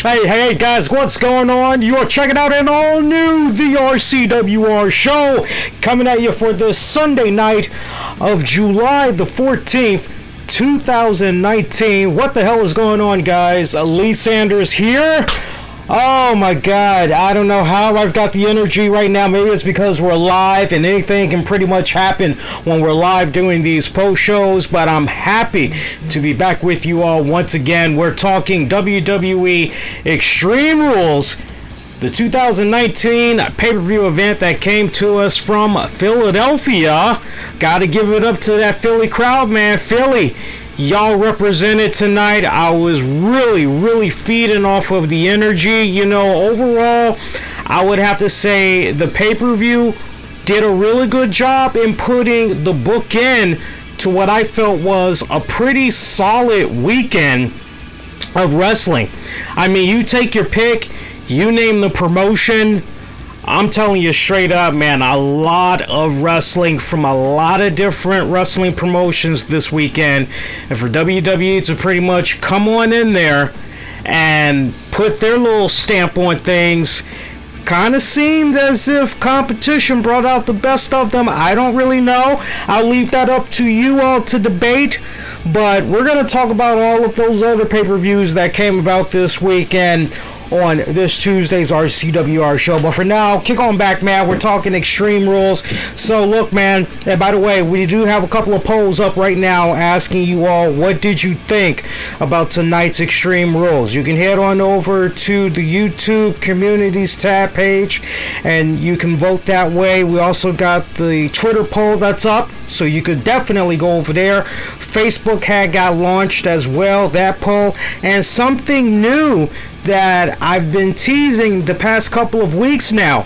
Hey guys, what's going on? You are checking out an all new The RCWR Show coming at you for this Sunday night of July the 14th, 2019. What the hell is going on, guys? Lee Sanders here. Oh my god, I don't know how I've got the energy right now. Maybe it's because we're live and anything can pretty much happen when we're live doing these post shows, but I'm happy to be back with you all once again. We're talking WWE Extreme Rules, the 2019 pay-per-view event that came to us from Philadelphia. Gotta give it up to that Philly crowd, man. Philly, y'all represented tonight. I was really feeding off of the energy. You know, overall, I would have to say the pay-per-view did a really good job in putting the book in to what I felt was a pretty solid weekend of wrestling. I mean, you take your pick, you name the promotion. I'm telling you straight up, man, a lot of wrestling from a lot of different wrestling promotions this weekend. And for WWE to pretty much come on in there and put their little stamp on things, kind of seemed as if competition brought out the best of them. I don't really know. I'll leave that up to you all to debate. But we're going to talk about all of those other pay-per-views that came about this weekend on this Tuesday's RCWR show. But for now, kick on back, man. We're talking Extreme Rules. So look, man, and by the way, we do have a couple of polls up right now asking you all, what did you think about tonight's Extreme Rules? You can head on over to the YouTube Communities tab page and you can vote that way. We also got the Twitter poll that's up, so you could definitely go over there. Facebook had got launched as well, that poll. And something new that I've been teasing the past couple of weeks now.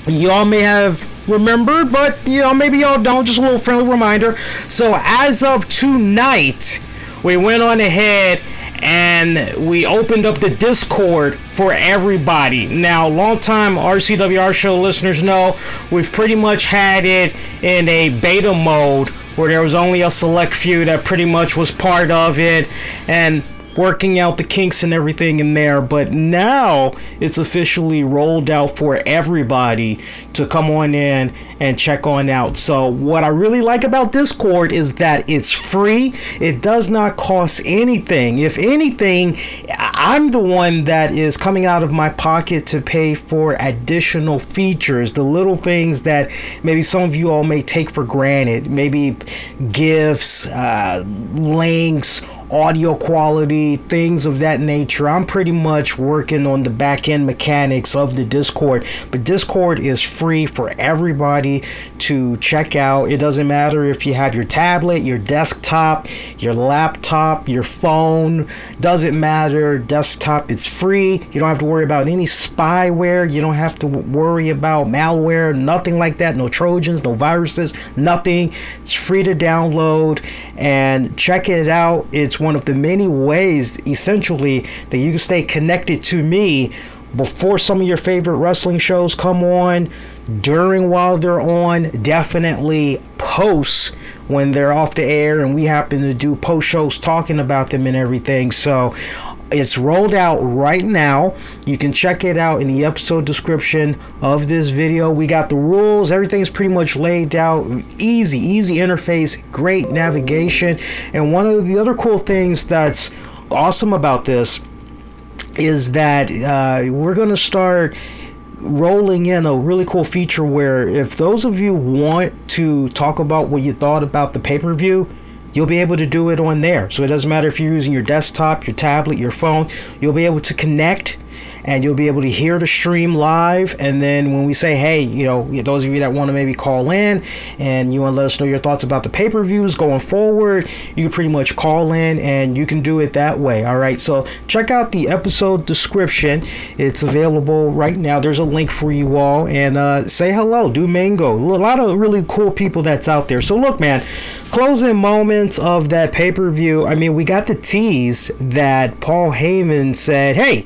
Y'all may have remembered, but you know, maybe y'all don't. Just a little friendly reminder. So as of tonight, we went on ahead and we opened up the Discord for everybody. Now, long-time RCWR show listeners know we've pretty much had it in a beta mode where there was only a select few that pretty much was part of it and working out the kinks and everything in there. But now it's officially rolled out for everybody to come on in and check on out. So what I really like about Discord is that it's free. It does not cost anything. If anything, I'm the one that is coming out of my pocket to pay for additional features, the little things that maybe some of you all may take for granted, maybe gifts, links, audio quality, things of that nature. I'm pretty much working on the back end mechanics of the Discord, but Discord is free for everybody to check out. It doesn't matter if you have your tablet, your desktop, your laptop, your phone, doesn't matter. Desktop, it's free. You don't have to worry about any spyware. You don't have to worry about malware, nothing like that. No Trojans, no viruses, nothing. It's free to download and check it out. It's one of the many ways, essentially, that you can stay connected to me before some of your favorite wrestling shows come on, during while they're on, definitely post when they're off the air, and we happen to do post shows talking about them and everything. So it's rolled out right now. You can check it out in the episode description of this video. We got the rules. Everything's pretty much laid out. Easy interface, great navigation. And one of the other cool things that's awesome about this is that we're going to start rolling in a really cool feature where if those of you want to talk about what you thought about the pay-per-view, you'll be able to do it on there. So it doesn't matter if you're using your desktop, your tablet, your phone, you'll be able to connect and you'll be able to hear the stream live. And then when we say, hey, you know, those of you that want to maybe call in and you want to let us know your thoughts about the pay-per-views going forward, you can pretty much call in and you can do it that way. All right, so check out the episode description. It's available right now. There's a link for you all, and say hello, do Mango. A lot of really cool people that's out there. So look, man, closing moments of that pay-per-view. I mean, we got the tease that Paul Heyman said, hey,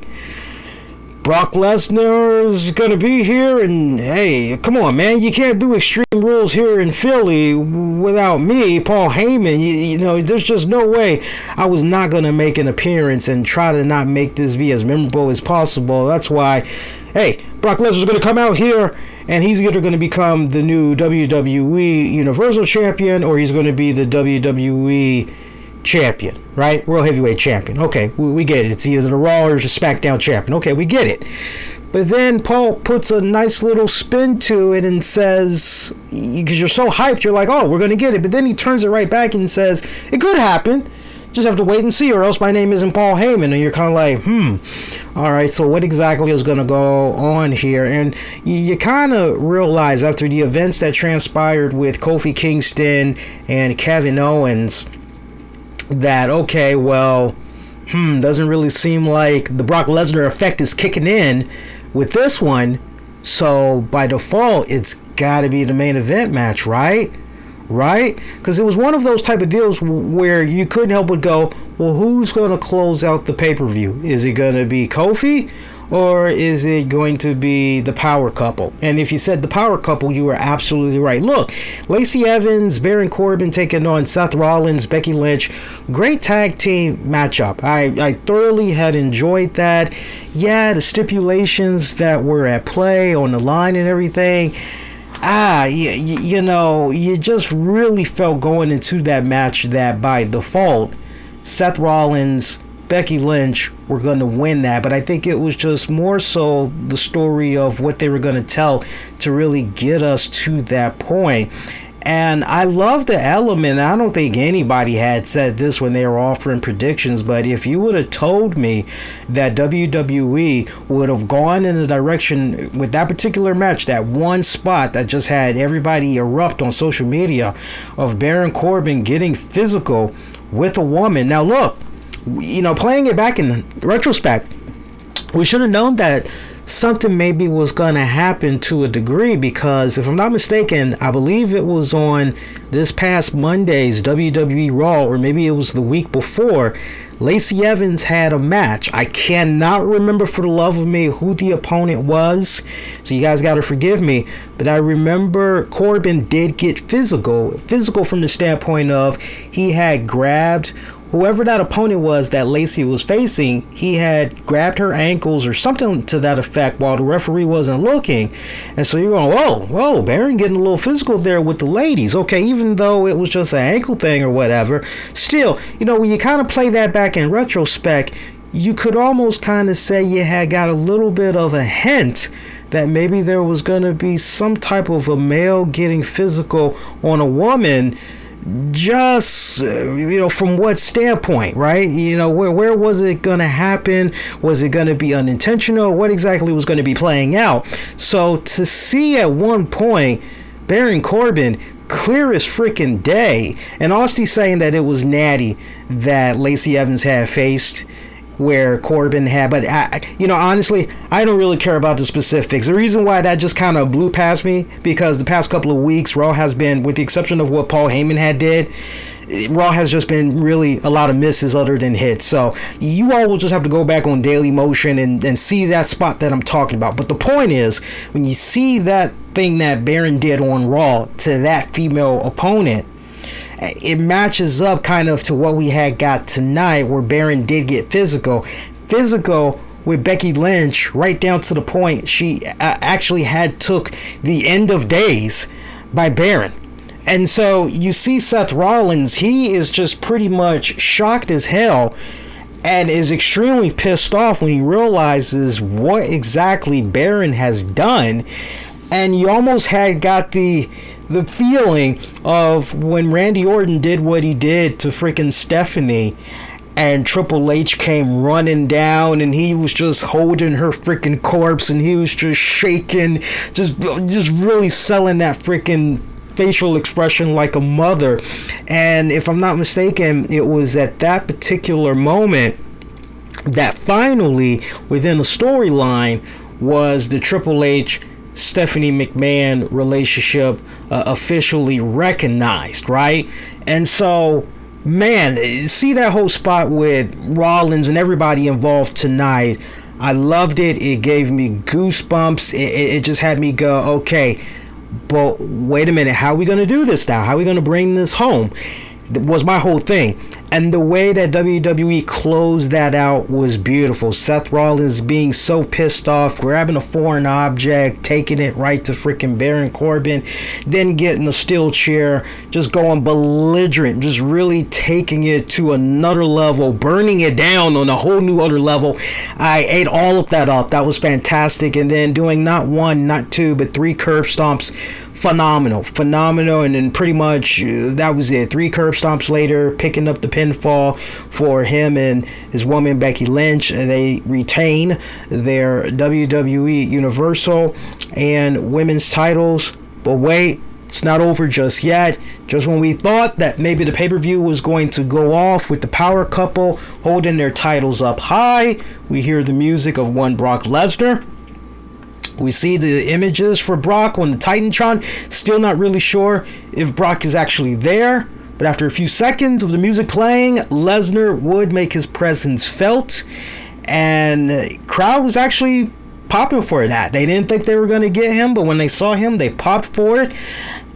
Brock Lesnar is going to be here, and hey, come on, man, you can't do Extreme Rules here in Philly without me, Paul Heyman. You know, there's just no way I was not going to make an appearance and try to not make this be as memorable as possible. That's why, hey, Brock Lesnar's going to come out here, and he's either going to become the new WWE Universal Champion, or he's going to be the WWE Champion, right? World Heavyweight Champion. Okay, we get it. It's either the Raw or the SmackDown Champion. Okay, we get it. But then Paul puts a nice little spin to it and says, because you're so hyped, you're like, oh, we're going to get it. But then he turns it right back and says, it could happen. Just have to wait and see, or else my name isn't Paul Heyman. And you're kind of like, all right, so what exactly is going to go on here? And you kind of realize after the events that transpired with Kofi Kingston and Kevin Owens that, okay, well, doesn't really seem like the Brock Lesnar effect is kicking in with this one. So by default, it's got to be the main event match, right? Right? Because it was one of those type of deals where you couldn't help but go, well, who's going to close out the pay-per-view? Is it going to be Kofi, or is it going to be the power couple? And if you said the power couple, you were absolutely right. Look, Lacey Evans, Baron Corbin taking on Seth Rollins, Becky Lynch. Great tag team matchup. I thoroughly had enjoyed that. Yeah, the stipulations that were at play on the line and everything. You know, you just really felt going into that match that by default, Seth Rollins, Becky Lynch were going to win that. But I think it was just more so the story of what they were going to tell to really get us to that point. And I love the element. I don't think anybody had said this when they were offering predictions, but if you would have told me that WWE would have gone in the direction with that particular match, that one spot that just had everybody erupt on social media of Baron Corbin getting physical with a woman. Now look, you know, playing it back in retrospect, we should have known that something maybe was going to happen to a degree, because if I'm not mistaken, I believe it was on this past Monday's WWE Raw, or maybe it was the week before, Lacey Evans had a match. I cannot remember for the love of me who the opponent was, so you guys got to forgive me, but I remember Corbin did get physical from the standpoint of he had grabbed whoever that opponent was that Lacey was facing. He had grabbed her ankles or something to that effect while the referee wasn't looking. And so you're going, whoa, Baron getting a little physical there with the ladies. Okay, even though it was just an ankle thing or whatever, still, you know, when you kind of play that back in retrospect, you could almost kind of say you had got a little bit of a hint that maybe there was going to be some type of a male getting physical on a woman. Just, you know, from what standpoint, right? You know, where was it going to happen? Was it going to be unintentional? What exactly was going to be playing out? So to see at one point Baron Corbin clear as freaking day, and Austin saying that it was Natty that Lacey Evans had faced, where Corbin had, but you know, honestly, I don't really care about the specifics. The reason why that just kind of blew past me, because the past couple of weeks, Raw has been, with the exception of what Paul Heyman had did, Raw has just been really a lot of misses other than hits. So you all will just have to go back on Daily Motion and see that spot that I'm talking about. But the point is, when you see that thing that Baron did on Raw to that female opponent, it matches up kind of to what we had got tonight, where Baron did get physical with Becky Lynch, right down to the point she actually had took the end of days by Baron. And so you see Seth Rollins, he is just pretty much shocked as hell and is extremely pissed off when he realizes what exactly Baron has done. And you almost had got the feeling of when Randy Orton did what he did to freaking Stephanie, and Triple H came running down and he was just holding her freaking corpse and he was just shaking, just really selling that freaking facial expression like a mother. And if I'm not mistaken, it was at that particular moment that finally within the storyline was the Triple H Stephanie McMahon relationship officially recognized, right? And so, man, see that whole spot with Rollins and everybody involved tonight, I loved it. It gave me goosebumps. It just had me go, okay, but wait a minute, how are we going to do this now? How are we going to bring this home? That was my whole thing. And the way that WWE closed that out was beautiful. Seth Rollins being so pissed off, grabbing a foreign object, taking it right to freaking Baron Corbin, then getting a steel chair, just going belligerent, just really taking it to another level, burning it down on a whole new other level. I ate all of that up. That was fantastic. And then doing not one, not two, but 3 curb stomps. Phenomenal. And then pretty much that was it. 3 curb stomps later, picking up the pinfall for him and his woman Becky Lynch, and they retain their WWE Universal and women's titles. But wait, it's not over just yet. Just when we thought that maybe the pay-per-view was going to go off with the power couple holding their titles up high, we hear the music of one Brock Lesnar. We see the images for Brock on the Titantron. Still not really sure if Brock is actually there. But after a few seconds of the music playing, Lesnar would make his presence felt. And crowd was actually popping for that. They didn't think they were going to get him, but when they saw him, they popped for it.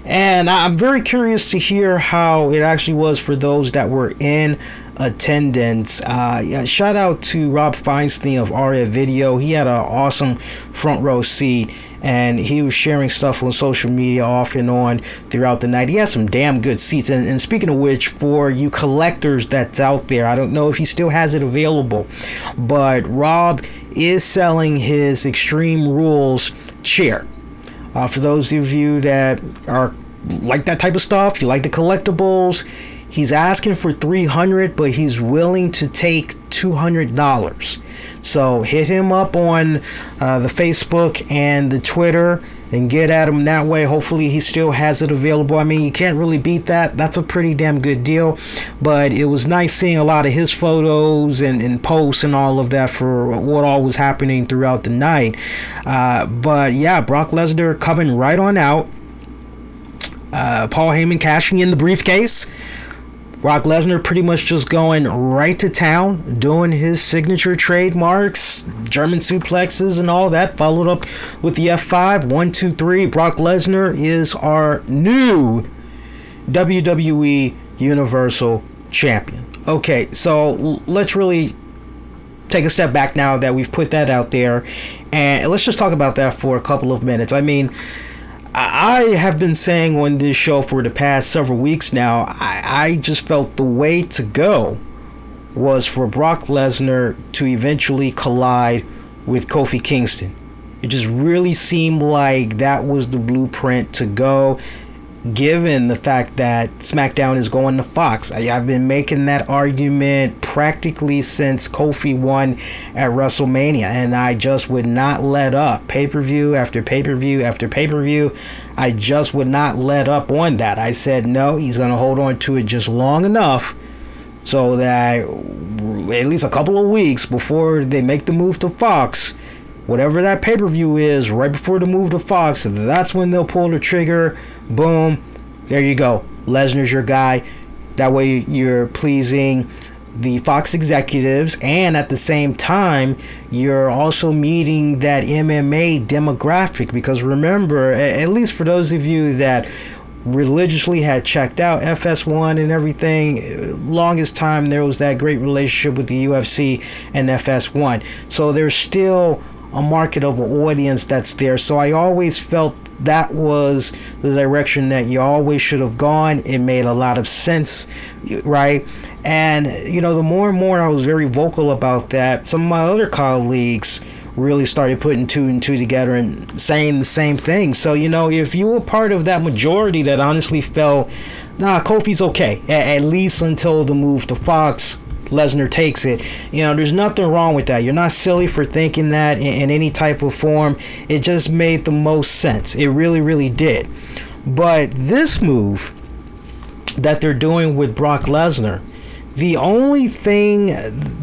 And I'm very curious to hear how it actually was for those that were in attendance. Shout out to Rob Feinstein of Aria Video. He had an awesome front row seat, and he was sharing stuff on social media off and on throughout the night. He has some damn good seats. And speaking of which, for you collectors that's out there, I don't know if he still has it available, but Rob is selling his Extreme Rules chair. For those of you that are like that type of stuff, you like the collectibles, he's asking for $300, but he's willing to take $200. So hit him up on the Facebook and the Twitter and get at him that way. Hopefully he still has it available. I mean, you can't really beat that. That's a pretty damn good deal. But it was nice seeing a lot of his photos and posts and all of that for what all was happening throughout the night. But yeah, Brock Lesnar coming right on out. Paul Heyman cashing in the briefcase. Brock Lesnar pretty much just going right to town, doing his signature trademarks, German suplexes and all that, followed up with the F5, 1, 2, 3. Brock Lesnar is our new WWE Universal Champion. Okay, so let's really take a step back now that we've put that out there, and let's just talk about that for a couple of minutes. I mean, I have been saying on this show for the past several weeks now, I just felt the way to go was for Brock Lesnar to eventually collide with Kofi Kingston. It just really seemed like that was the blueprint to go, given the fact that SmackDown is going to Fox. I've been making that argument practically since Kofi won at WrestleMania, and I just would not let up. Pay-per-view after pay-per-view after pay-per-view, I just would not let up on that. I said no, he's going to hold on to it just long enough so that at least a couple of weeks before they make the move to Fox, whatever that pay-per-view is, right before the move to Fox, that's when they'll pull the trigger. Boom, there you go. Lesnar's your guy. That way you're pleasing the Fox executives, and at the same time, you're also meeting that MMA demographic. Because remember, at least for those of you that religiously had checked out FS1 and everything, longest time there was that great relationship with the UFC and FS1. So there's still a market of an audience that's there. So I always felt that was the direction that you always should have gone. It made a lot of sense, right? And you know, the more and more I was very vocal about that, some of my other colleagues really started putting 2 and 2 together and saying the same thing. So you know, if you were part of that majority that honestly felt, nah, Kofi's okay, at least until the move to Fox, Lesnar takes it, you know, there's nothing wrong with that. You're not silly for thinking that in any type of form. It just made the most sense. It really, really did. But this move that they're doing with Brock Lesnar, the only thing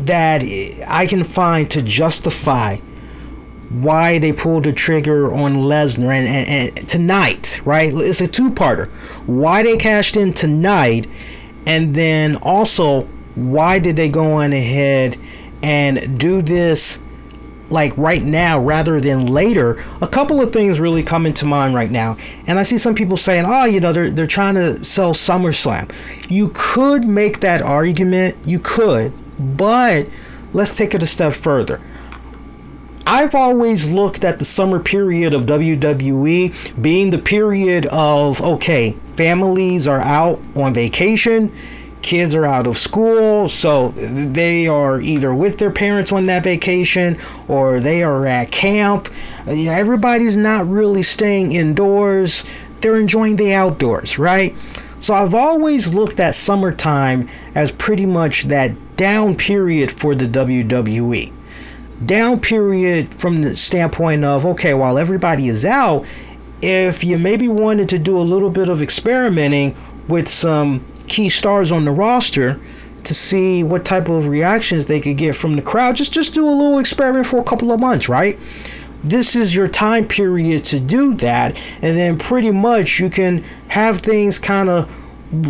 that I can find to justify why they pulled the trigger on Lesnar and tonight, right? It's a two-parter. Why they cashed in tonight, and then also why did they go on ahead and do this like right now rather than later, a couple of things really come into mind right now. And I see some people saying, oh, you know, they're trying to sell SummerSlam. You could make that argument, you could, but let's take it a step further. I've always looked at the summer period of WWE being the period of, okay, families are out on vacation, kids are out of school, so they are either with their parents on that vacation or they are at camp. Everybody's not really staying indoors. They're enjoying the outdoors, right? So I've always looked at summertime as pretty much that down period for the WWE. Down period from the standpoint of, okay, while everybody is out, if you maybe wanted to do a little bit of experimenting with some key stars on the roster to see what type of reactions they could get from the crowd, just do a little experiment for a couple of months, right? This is your time period to do that, and then pretty much you can have things kind of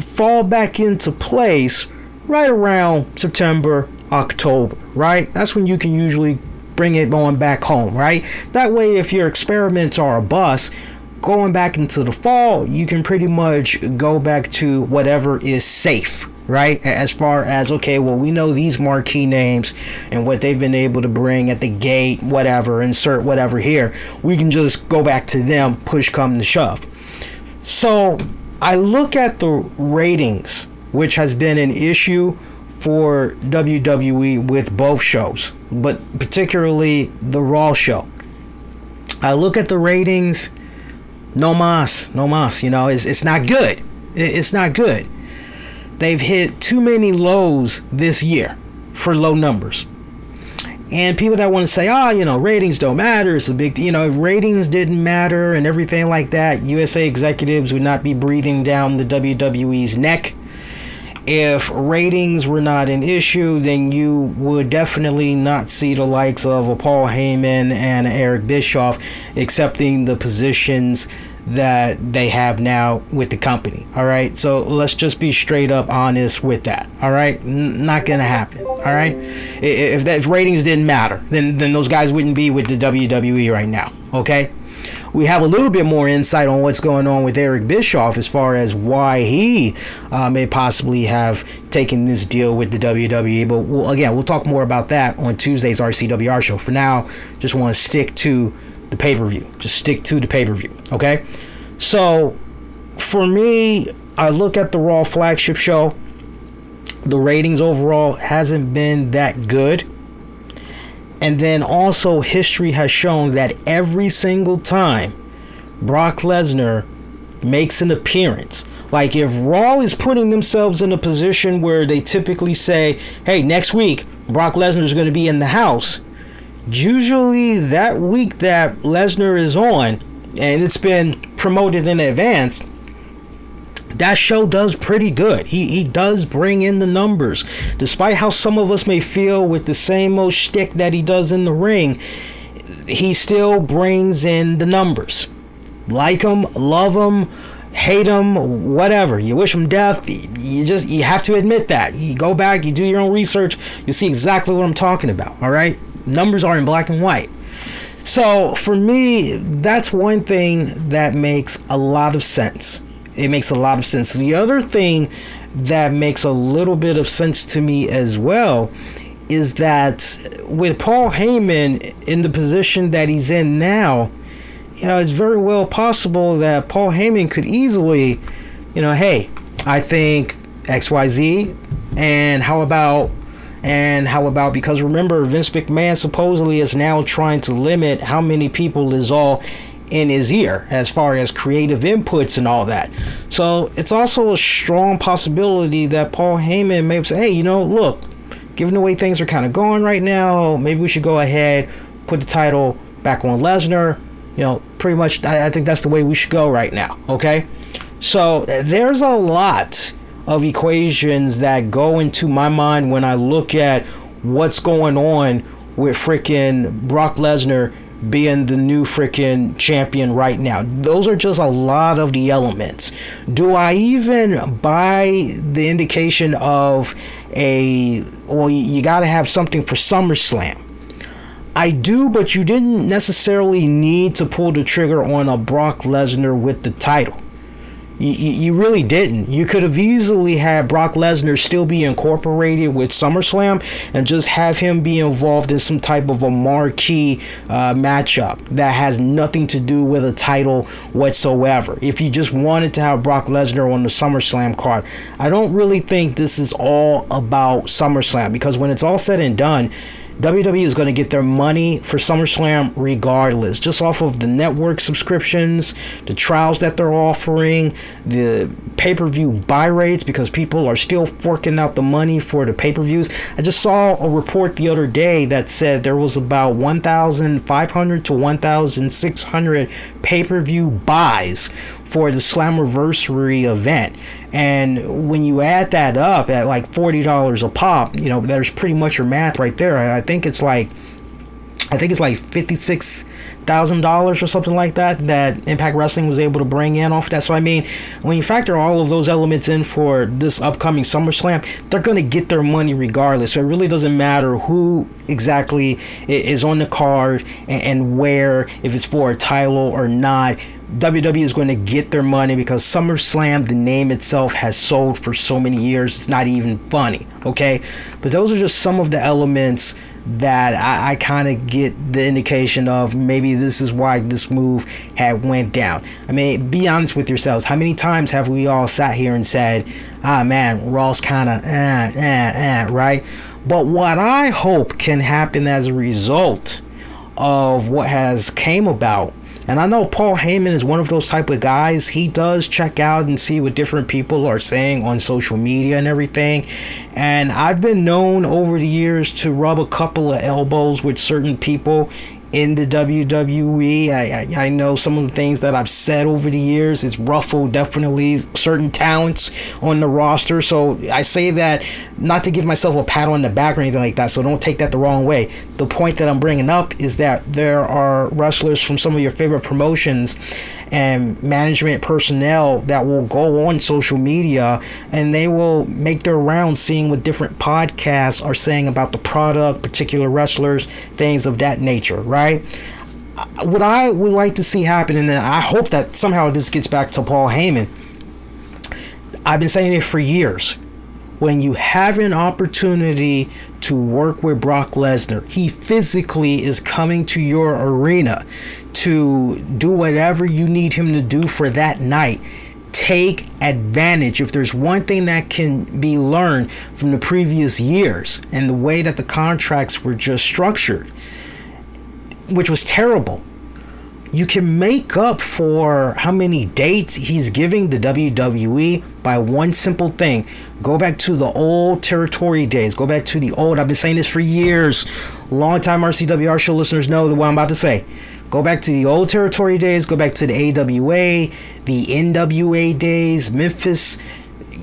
fall back into place right around September, October, right? That's when you can usually bring it on back home, right? That way, if your experiments are a bust, going back into the fall, you can pretty much go back to whatever is safe, right? As far as, okay, well, we know these marquee names and what they've been able to bring at the gate, whatever, insert whatever here. We can just go back to them, push come to shove. So I look at the ratings, which has been an issue for WWE with both shows, but particularly the Raw show. I look at the ratings, no mas, you know, it's not good. It's not good. They've hit too many lows this year for low numbers. And people that want to say, oh, you know, ratings don't matter, it's a big, you know, if ratings didn't matter and everything like that, USA executives would not be breathing down the WWE's neck. If ratings were not an issue, then you would definitely not see the likes of a Paul Heyman and Eric Bischoff accepting the positions that they have now with the company. All right, so let's just be straight up honest with that. All right, not gonna happen. All right, if ratings didn't matter, then those guys wouldn't be with the WWE right now. Okay. We have a little bit more insight on what's going on with Eric Bischoff as far as why he may possibly have taken this deal with the WWE. But we'll talk more about that on Tuesday's RCWR show. For now, just want to stick to the pay-per-view. Just stick to the pay-per-view, okay? So, for me, I look at the Raw flagship show. The ratings overall hasn't been that good. And then also history has shown that every single time Brock Lesnar makes an appearance, like if Raw is putting themselves in a position where they typically say, hey, next week Brock Lesnar is going to be in the house, usually that week that Lesnar is on, and it's been promoted in advance, that show does pretty good. He does bring in the numbers. Despite how some of us may feel with the same old shtick that he does in the ring, he still brings in the numbers. Like him, love him, hate him, whatever. You wish him death. You have to admit that. You go back, you do your own research, you see exactly what I'm talking about. All right? Numbers are in black and white. So for me, that's one thing that makes a lot of sense. It makes a lot of sense. The other thing that makes a little bit of sense to me as well is that with Paul Heyman in the position that he's in now, you know, it's very well possible that Paul Heyman could easily, you know, hey, I think XYZ, and how about, because remember, Vince McMahon supposedly is now trying to limit how many people is all in his ear as far as creative inputs and all that. So it's also a strong possibility that Paul Heyman may say, hey, you know, look, given the way things are kind of going right now, maybe we should go ahead, put the title back on Lesnar. You know, pretty much, I think that's the way we should go right now, okay? So there's a lot of equations that go into my mind when I look at what's going on with freaking Brock Lesnar being the new freaking champion right now. Those are just a lot of the elements. Do I even buy the indication of you got to have something for SummerSlam? I do, but you didn't necessarily need to pull the trigger on a Brock Lesnar with the title. You really didn't. You could have easily had Brock Lesnar still be incorporated with SummerSlam and just have him be involved in some type of a marquee matchup that has nothing to do with a title whatsoever. If you just wanted to have Brock Lesnar on the SummerSlam card, I don't really think this is all about SummerSlam, because when it's all said and done, WWE is going to get their money for SummerSlam regardless, just off of the network subscriptions, the trials that they're offering, the pay-per-view buy rates, because people are still forking out the money for the pay-per-views. I just saw a report the other day that said there was about 1,500 to 1,600 pay-per-view buys for the Slammiversary event. And when you add that up at like $40 a pop, you know, there's pretty much your math right there. I think it's like $56,000 or something like that Impact Wrestling was able to bring in off that. So I mean, when you factor all of those elements in for this upcoming SummerSlam, they're going to get their money regardless. So it really doesn't matter who exactly is on the card and where, if it's for a title or not. WWE is going to get their money because SummerSlam, the name itself, has sold for so many years. It's not even funny, okay? But those are just some of the elements that I kind of get the indication of maybe this is why this move had went down. I mean, be honest with yourselves. How many times have we all sat here and said, man, Raw's kind of right? But what I hope can happen as a result of what has came about, and I know Paul Heyman is one of those type of guys. He does check out and see what different people are saying on social media and everything. And I've been known over the years to rub a couple of elbows with certain people in the WWE. I know some of the things that I've said over the years. It's ruffled definitely certain talents on the roster. So I say that not to give myself a pat on the back or anything like that, so don't take that the wrong way. The point that I'm bringing up is that there are wrestlers from some of your favorite promotions and management personnel that will go on social media and they will make their rounds seeing what different podcasts are saying about the product, particular wrestlers, things of that nature, right? What I would like to see happen, and I hope that somehow this gets back to Paul Heyman, I've been saying it for years. When you have an opportunity to work with Brock Lesnar, he physically is coming to your arena to do whatever you need him to do for that night. Take advantage. If there's one thing that can be learned from the previous years and the way that the contracts were just structured, which was terrible, you can make up for how many dates he's giving the WWE by one simple thing. Go back to the old territory days. Go back to the old, I've been saying this for years. Long-time RCWR Show listeners know what I'm about to say. Go back to the old territory days. Go back to the AWA, the NWA days, Memphis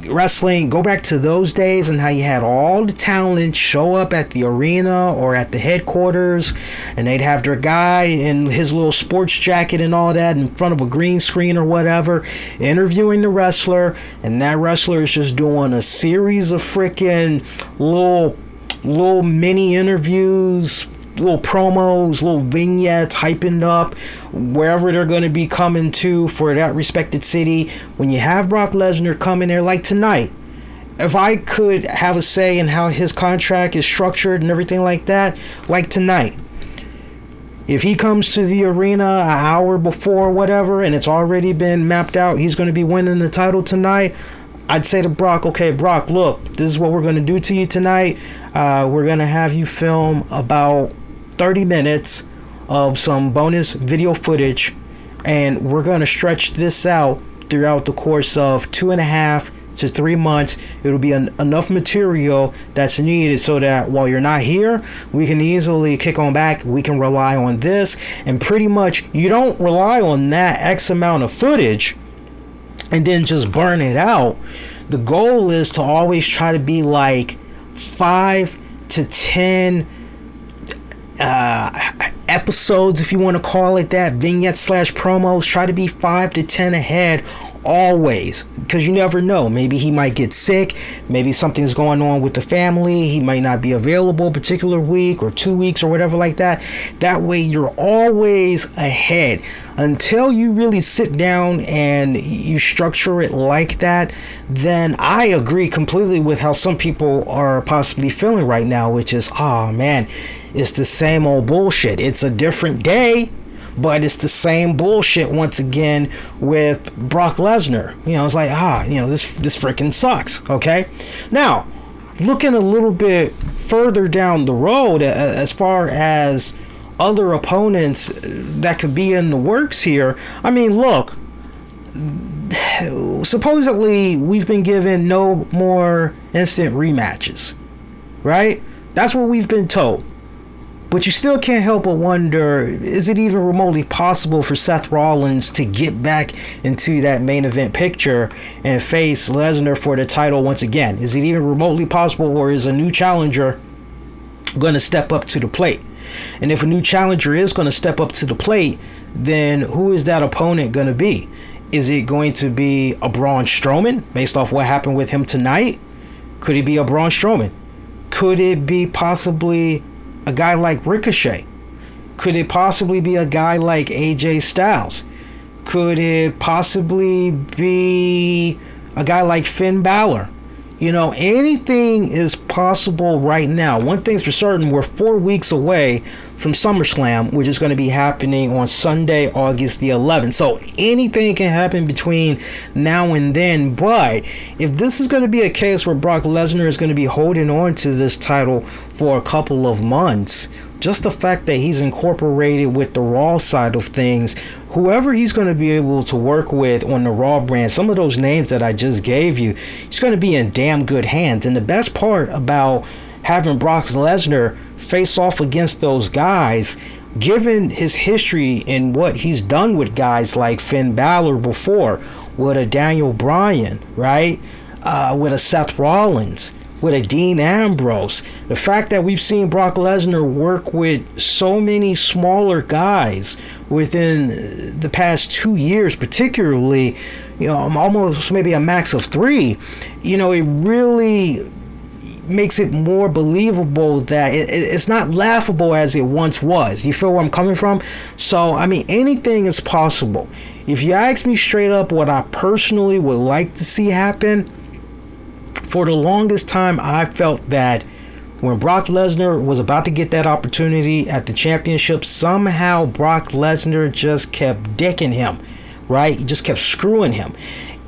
Wrestling. Go back to those days and how you had all the talent show up at the arena or at the headquarters, and they'd have their guy in his little sports jacket and all that in front of a green screen or whatever, interviewing the wrestler, and that wrestler is just doing a series of freaking little mini interviews, little promos, little vignettes, hyping up wherever they're going to be coming to for that respected city. When you have Brock Lesnar coming there like tonight, if I could have a say in how his contract is structured and everything like that, like tonight, if he comes to the arena an hour before whatever and it's already been mapped out, he's going to be winning the title tonight, I'd say to Brock, okay, Brock, look, this is what we're going to do to you tonight. We're going to have you film about 30 minutes of some bonus video footage, and we're going to stretch this out throughout the course of 2.5 to 3 months. It'll be enough material that's needed so that while you're not here, we can easily kick on back. We can rely on this, and pretty much you don't rely on that X amount of footage and then just burn it out. The goal is to always try to be like 5 to 10 episodes, if you want to call it that, vignettes / promos. Try to be 5 to 10 ahead always, because you never know. Maybe he might get sick, maybe something's going on with the family, he might not be available a particular week or 2 weeks or whatever like that. That way you're always ahead. Until you really sit down and you structure it like that, then I agree completely with how some people are possibly feeling right now, which is, oh man, it's the same old bullshit. It's a different day, but it's the same bullshit once again with Brock Lesnar. It's like, this freaking sucks. Okay, now looking a little bit further down the road, as far as other opponents that could be in the works here. I mean, look, supposedly we've been given no more instant rematches, right? That's what we've been told. But you still can't help but wonder, is it even remotely possible for Seth Rollins to get back into that main event picture and face Lesnar for the title once again? Is it even remotely possible, or is a new challenger going to step up to the plate? And if a new challenger is going to step up to the plate, then who is that opponent going to be? Is it going to be a Braun Strowman based off what happened with him tonight? Could it be a Braun Strowman? Could it be possibly a guy like Ricochet? Could it possibly be a guy like AJ Styles? Could it possibly be a guy like Finn Balor? Anything is possible right now. One thing's for certain, we're 4 weeks away from SummerSlam, which is going to be happening on Sunday, August the 11th. So anything can happen between now and then. But if this is going to be a case where Brock Lesnar is going to be holding on to this title for a couple of months, just the fact that he's incorporated with the Raw side of things, whoever he's going to be able to work with on the Raw brand, some of those names that I just gave you, he's going to be in damn good hands. And the best part about having Brock Lesnar face off against those guys, given his history and what he's done with guys like Finn Balor before, with a Daniel Bryan, right? With a Seth Rollins, with a Dean Ambrose. The fact that we've seen Brock Lesnar work with so many smaller guys within the past 2 years, particularly, almost maybe a max of 3, it really makes it more believable that it's not laughable as it once was. You feel where I'm coming from? So, I mean, anything is possible. If you ask me straight up what I personally would like to see happen, for the longest time, I felt that when Brock Lesnar was about to get that opportunity at the championship, somehow Brock Lesnar just kept dicking him, right? He just kept screwing him.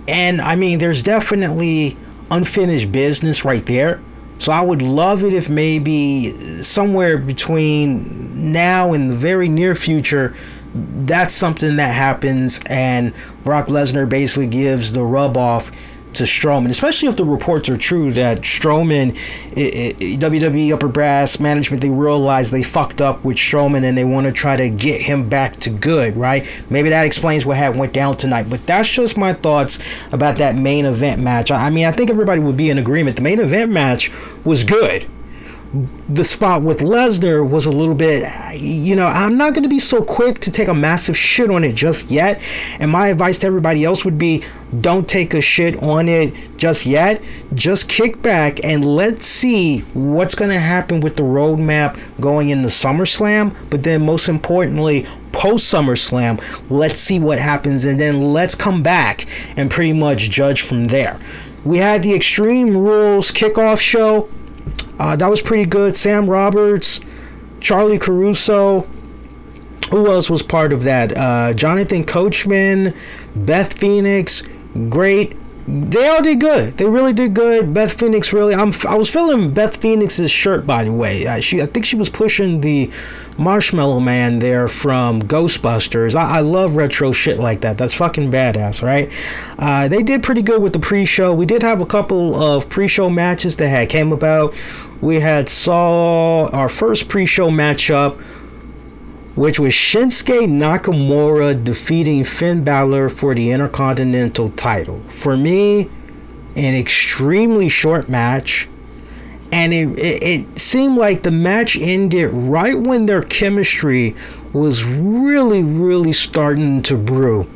And, I mean, there's definitely unfinished business right there. So I would love it if maybe somewhere between now and the very near future, that's something that happens and Brock Lesnar basically gives the rub off to Strowman, especially if the reports are true that Strowman, WWE upper brass management, they realize they fucked up with Strowman and they want to try to get him back to good, right? Maybe that explains what went down tonight. But that's just my thoughts about that main event match. I mean, I think everybody would be in agreement. The main event match was good. The spot with Lesnar was a little bit, I'm not going to be so quick to take a massive shit on it just yet. And my advice to everybody else would be, don't take a shit on it just yet. Just kick back and let's see what's going to happen with the roadmap going into SummerSlam. But then most importantly, post SummerSlam, let's see what happens. And then let's come back and pretty much judge from there. We had the Extreme Rules Kickoff show. That was pretty good. Sam Roberts, Charlie Caruso. Who else was part of that? Jonathan Coachman, Beth Phoenix. Great. They all did good. They really did good. Beth Phoenix really. I was feeling Beth Phoenix's shirt, by the way. I think she was pushing the Marshmallow Man there from Ghostbusters. I love retro shit like that. That's fucking badass, right? They did pretty good with the pre-show. We did have a couple of pre-show matches that came about. We saw our first pre-show matchup, which was Shinsuke Nakamura defeating Finn Balor for the Intercontinental title. For me, an extremely short match. And it seemed like the match ended right when their chemistry was really, really starting to brew.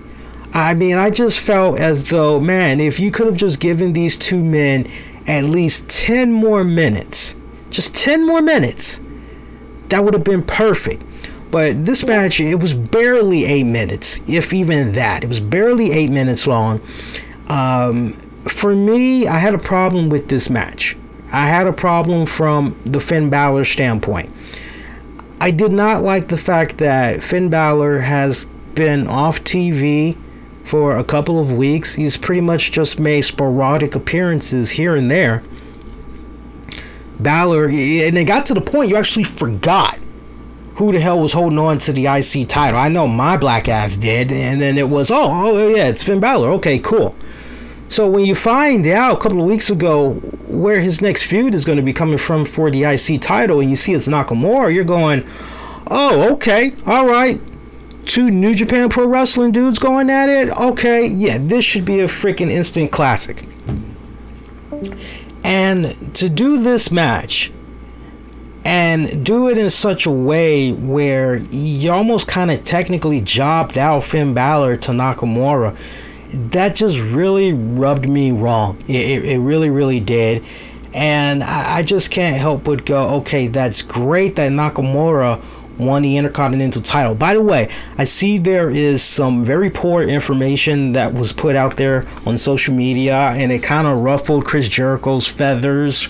I mean, I just felt as though, man, if you could have just given these two men at least 10 more minutes, just 10 more minutes, that would have been perfect. But this match, it was barely 8 minutes, if even that. It was barely 8 minutes long. For me, I had a problem with this match. I had a problem from the Finn Balor standpoint. I did not like the fact that Finn Balor has been off TV for a couple of weeks. He's pretty much just made sporadic appearances here and there. Balor, and it got to the point you actually forgot who the hell was holding on to the IC title. I know my black ass did, and then it was, oh yeah, it's Finn Balor. Okay, cool. So when you find out a couple of weeks ago where his next feud is going to be coming from for the IC title, and you see it's Nakamura, you're going, oh, okay, all right. Two New Japan Pro Wrestling dudes going at it? Okay, yeah, this should be a freaking instant classic. And to do this match and do it in such a way where you almost kind of technically jobbed out Finn Balor to Nakamura, that just really rubbed me wrong. It really, really did. And I just can't help but go, okay, that's great that Nakamura won the Intercontinental title. By the way, I see there is some very poor information that was put out there on social media, and it kind of ruffled Chris Jericho's feathers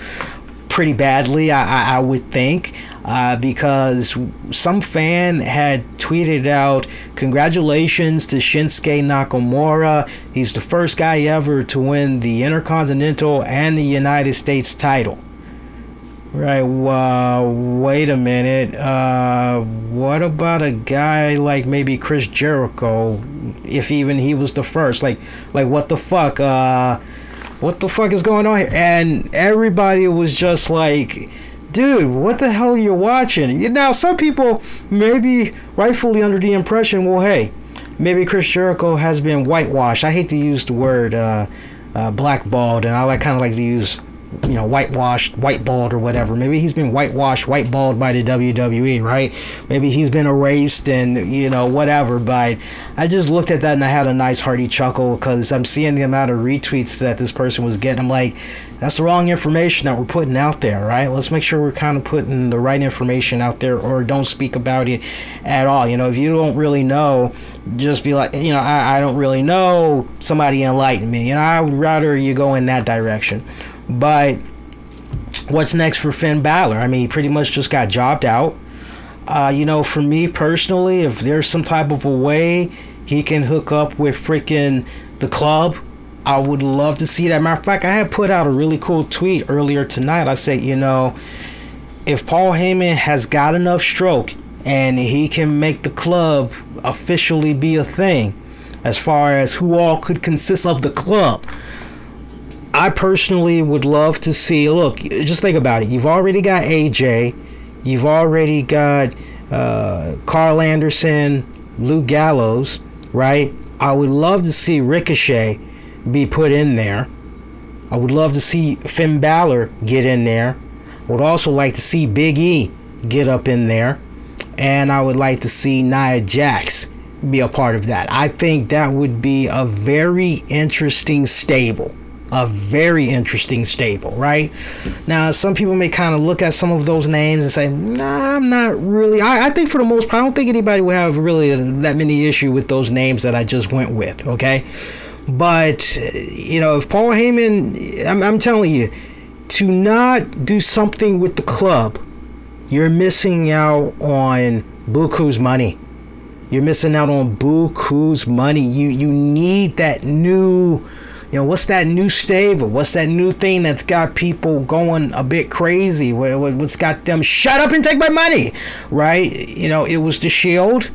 pretty badly, I would think, because some fan had tweeted out, congratulations to Shinsuke Nakamura. He's the first guy ever to win the Intercontinental and the United States title. Right, wait a minute. What about a guy like maybe Chris Jericho, if even he was the first? Like what the fuck? What the fuck is going on here? And everybody was just like, dude, what the hell are you watching? Now, some people may be rightfully under the impression, well, hey, maybe Chris Jericho has been whitewashed. I hate to use the word blackballed, and I kind of like to use, whitewashed, whiteballed, or whatever. Maybe he's been whitewashed, whiteballed by the WWE, right? Maybe he's been erased and, whatever. But I just looked at that and I had a nice hearty chuckle because I'm seeing the amount of retweets that this person was getting. I'm like, that's the wrong information that we're putting out there, right? Let's make sure we're kind of putting the right information out there, or don't speak about it at all. If you don't really know, just be like, I don't really know, somebody enlighten me. I would rather you go in that direction. But what's next for Finn Balor? I mean, he pretty much just got jobbed out. For me personally, if there's some type of a way he can hook up with freaking the club, I would love to see that. Matter of fact, I had put out a really cool tweet earlier tonight. I said, if Paul Heyman has got enough stroke and he can make the club officially be a thing, as far as who all could consist of the club, I personally would love to see, look, just think about it. You've already got AJ. You've already got Carl Anderson, Luke Gallows, right? I would love to see Ricochet be put in there. I would love to see Finn Balor get in there. I would also like to see Big E get up in there. And I would like to see Nia Jax be a part of that. I think that would be a very interesting stable. Right? Now, some people may kind of look at some of those names and say, nah, I'm not really. I think for the most part, I don't think anybody would have really that many issue with those names that I just went with, okay? But, if Paul Heyman, I'm telling you, to not do something with the club, you're missing out on buku's money. You're missing out on buku's money. You need that new... what's that new stable? What's that new thing that's got people going a bit crazy? What's got them, shut up and take my money, right? It was the Shield,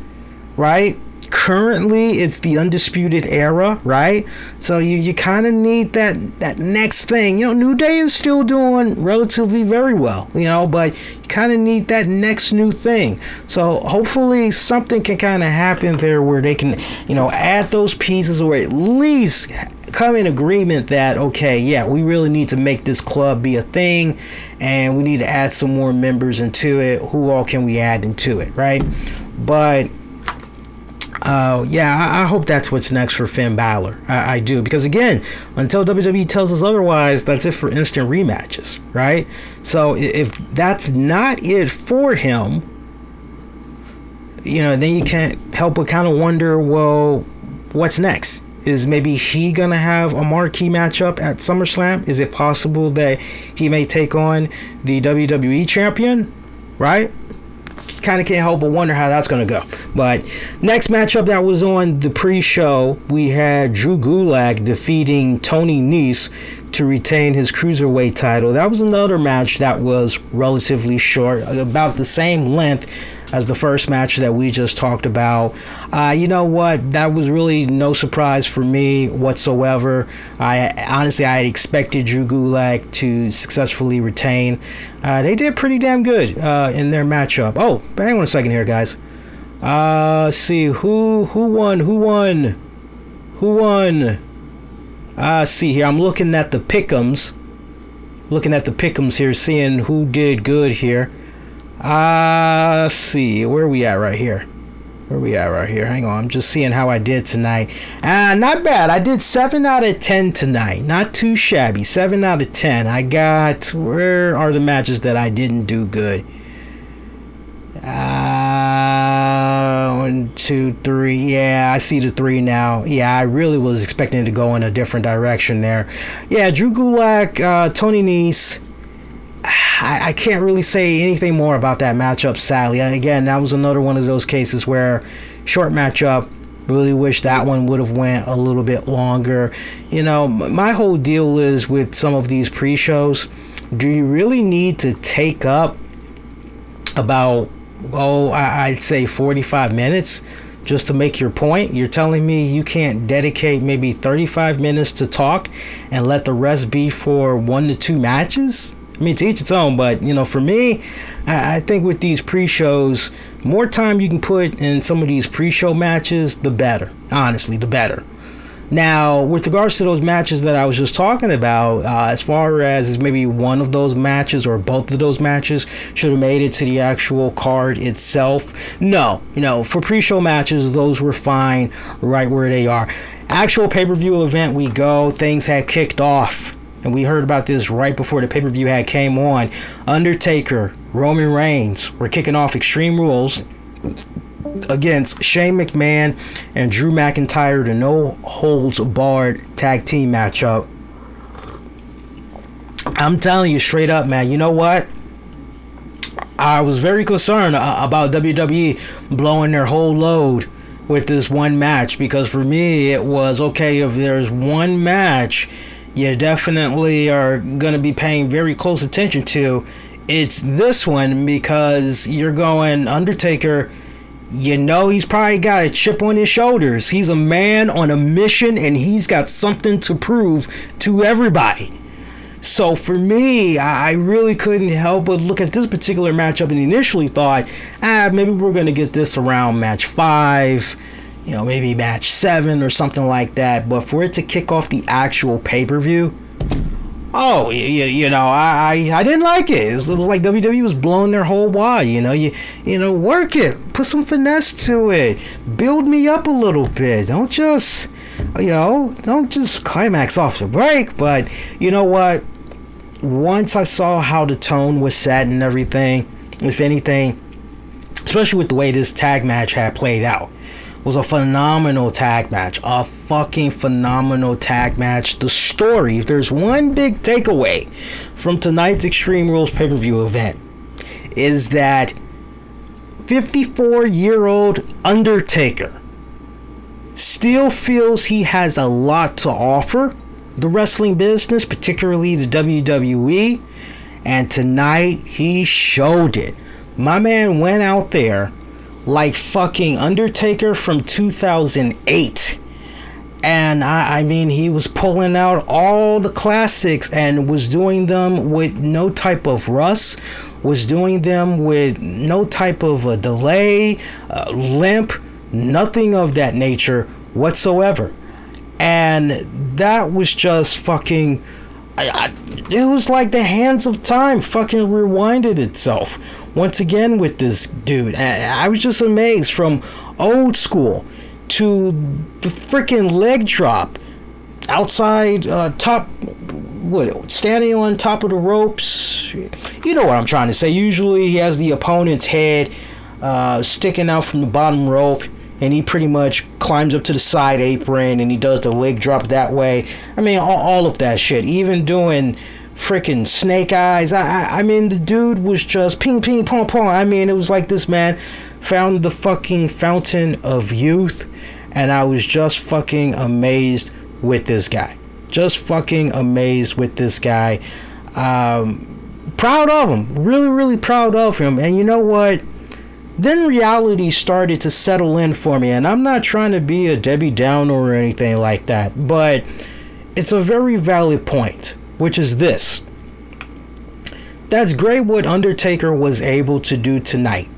right? Currently, it's the Undisputed Era, right? So you kind of need that next thing. New Day is still doing relatively very well, but you kind of need that next new thing. So hopefully something can kind of happen there where they can, add those pieces, or at least come in agreement that, okay, yeah, we really need to make this club be a thing, and we need to add some more members into it. Who all can we add into it, right? But yeah, I hope that's what's next for Finn Balor. I do, because again, until WWE tells us otherwise, that's it for instant rematches, right? So if that's not it for him, then you can't help but kind of wonder, well, what's next? Is maybe he gonna have a marquee matchup at SummerSlam? Is it possible that he may take on the WWE champion, right? Kind of can't help but wonder how that's going to go. But next matchup that was on the pre-show, we had Drew Gulak defeating Tony Nese to retain his cruiserweight title. That was another match that was relatively short, about the same length as the first match that we just talked about. You know what? That was really no surprise for me whatsoever. I had expected Drew Gulak to successfully retain. They did pretty damn good in their matchup. Oh, but hang on a second here, guys. Let's see, who won? See here, I'm looking at the pick'ems. Here, seeing who did good here. Let's see, where are we at right here? Hang on, I'm just seeing how I did tonight. Not bad. I did 7 out of 10 tonight. Not too shabby. 7 out of 10. Where are the matches that I didn't do good? 1, 2, 3. Yeah, I see the 3 now. Yeah, I really was expecting to go in a different direction there. Yeah, Drew Gulak, Tony Nese. I can't really say anything more about that matchup, sadly. Again, that was another one of those cases where short matchup. Really wish that one would have went a little bit longer. My whole deal is with some of these pre-shows, do you really need to take up about, I'd say 45 minutes just to make your point? You're telling me you can't dedicate maybe 35 minutes to talk and let the rest be for 1 to 2 matches? I mean, to each its own, but for me, I think with these pre-shows, more time you can put in some of these pre-show matches, the better. Honestly, the better. Now, with regards to those matches that I was just talking about, as far as maybe one of those matches or both of those matches should have made it to the actual card itself, no. For pre-show matches, those were fine right where they are. Actual pay-per-view event we go, things had kicked off. And we heard about this right before the pay-per-view had came on. Undertaker, Roman Reigns were kicking off Extreme Rules against Shane McMahon and Drew McIntyre, the no-holds-barred tag team matchup. I'm telling you straight up, man, you know what? I was very concerned about WWE blowing their whole load with this one match, because for me, it was, okay, if there's one match you definitely are going to be paying very close attention to, it's this one, because you're going Undertaker, he's probably got a chip on his shoulders. He's a man on a mission, and he's got something to prove to everybody. So for me, I really couldn't help but look at this particular matchup and initially thought, maybe we're going to get this around match 5, maybe match 7 or something like that. But for it to kick off the actual pay-per-view, I didn't like it. It was like WWE was blowing their whole wad. Work it, put some finesse to it, build me up a little bit. Don't just climax off the break. But you know what? Once I saw how the tone was set and everything, if anything, especially with the way this tag match had played out, was a phenomenal tag match. A fucking phenomenal tag match. The story, if there's one big takeaway from tonight's Extreme Rules pay-per-view event, is that 54-year-old Undertaker still feels he has a lot to offer the wrestling business, particularly the WWE, and tonight he showed it. My man went out there like fucking Undertaker from 2008. And I mean, he was pulling out all the classics and was doing them with no type of rust, was doing them with no type of a delay, limp, nothing of that nature whatsoever. And that was just fucking... it was like the hands of time fucking rewinded itself once again with this dude. I was just amazed, from old school to the freaking leg drop outside, standing on top of the ropes. You know what I'm trying to say. Usually he has the opponent's head sticking out from the bottom rope, and he pretty much climbs up to the side apron and he does the leg drop that way. I mean, all of that shit. Even doing freaking snake eyes. I mean, the dude was just ping, ping, pong, pong. I mean, it was like this man found the fucking fountain of youth, and I was just fucking amazed with this guy. Just fucking amazed with this guy. Proud of him. Really, really proud of him. And you know what? Then reality started to settle in for me, and I'm not trying to be a Debbie Downer or anything like that, but it's a very valid point, which is this. That's great what Undertaker was able to do tonight.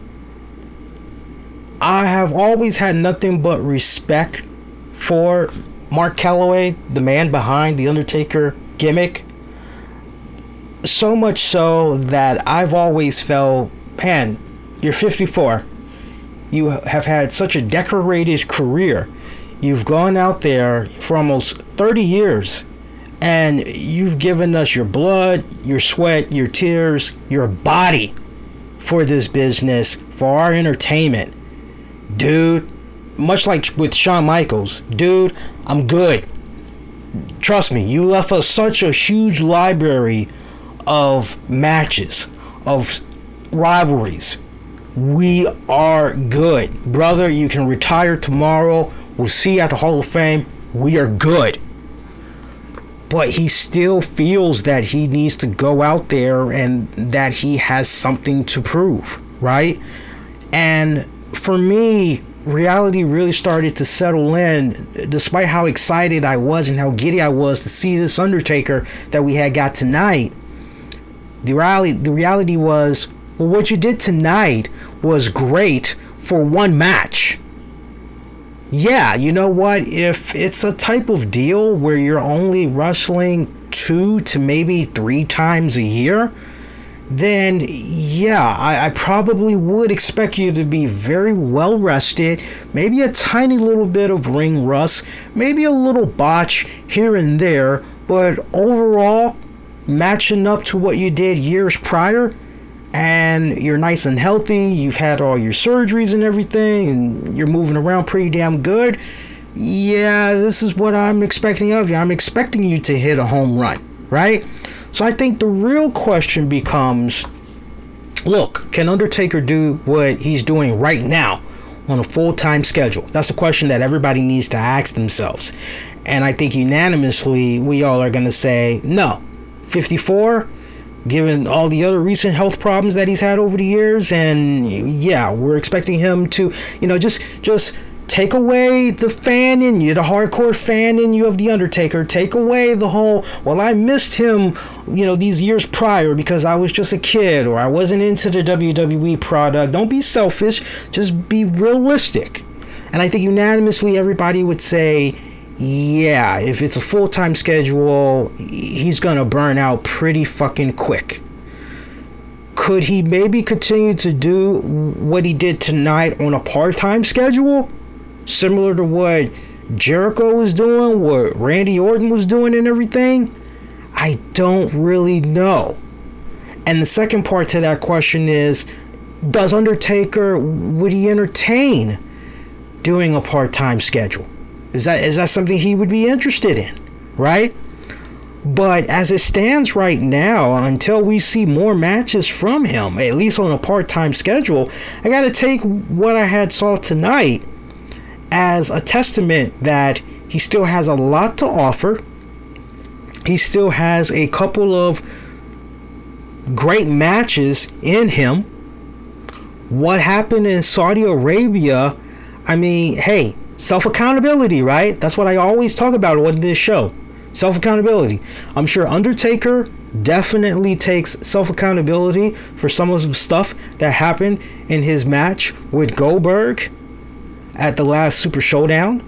I have always had nothing but respect for Mark Calloway, the man behind the Undertaker gimmick. So much so that I've always felt, man, you're 54. You have had such a decorated career. You've gone out there for almost 30 years, and you've given us your blood, your sweat, your tears, your body for this business, for our entertainment. Dude, much like with Shawn Michaels, dude, I'm good. Trust me, you left us such a huge library of matches, of rivalries. We are good. Brother, you can retire tomorrow. We'll see you at the Hall of Fame. We are good. But he still feels that he needs to go out there and that he has something to prove, right? And for me, reality really started to settle in, despite how excited I was and how giddy I was to see this Undertaker that we had got tonight. The reality was, well, what you did tonight was great for one match. Yeah, you know what? If it's a type of deal where you're only wrestling 2 to maybe 3 times a year, then yeah, I probably would expect you to be very well rested, maybe a tiny little bit of ring rust, maybe a little botch here and there, but overall, matching up to what you did years prior, and you're nice and healthy, you've had all your surgeries and everything, and you're moving around pretty damn good. Yeah, this is what I'm expecting of you. I'm expecting you to hit a home run, right? So I think the real question becomes, look, can Undertaker do what he's doing right now on a full-time schedule? That's a question that everybody needs to ask themselves. And I think unanimously, we all are going to say, no. 54, given all the other recent health problems that he's had over the years, and yeah, we're expecting him to, just take away the fan in you, the hardcore fan in you of the Undertaker. Take away the whole, well, I missed him, these years prior because I was just a kid or I wasn't into the WWE product. Don't be selfish, just be realistic. And I think unanimously everybody would say, yeah, if it's a full-time schedule, he's gonna burn out pretty fucking quick. Could he maybe continue to do what he did tonight on a part-time schedule? Similar to what Jericho was doing, what Randy Orton was doing and everything? I don't really know. And the second part to that question is, does Undertaker, would he entertain doing a part-time schedule? Is that something he would be interested in, right? But as it stands right now, until we see more matches from him, at least on a part-time schedule, I got to take what I had saw tonight as a testament that he still has a lot to offer. He still has a couple of great matches in him. What happened in Saudi Arabia, I mean, hey, self-accountability, right? That's what I always talk about on this show. Self-accountability. I'm sure Undertaker definitely takes self-accountability for some of the stuff that happened in his match with Goldberg at the last Super Showdown.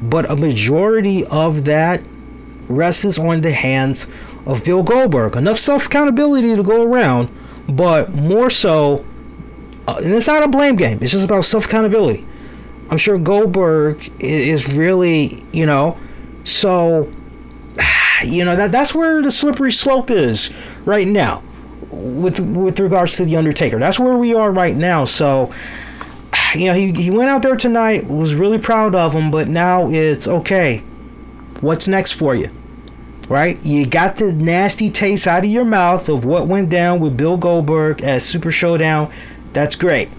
But a majority of that rests on the hands of Bill Goldberg. Enough self-accountability to go around, but more so, and it's not a blame game, it's just about self-accountability. I'm sure Goldberg is really, so, that's where the slippery slope is right now with regards to The Undertaker. That's where we are right now. So, he went out there tonight, was really proud of him, but now it's okay. What's next for you? Right? You got the nasty taste out of your mouth of what went down with Bill Goldberg at Super Showdown. That's great.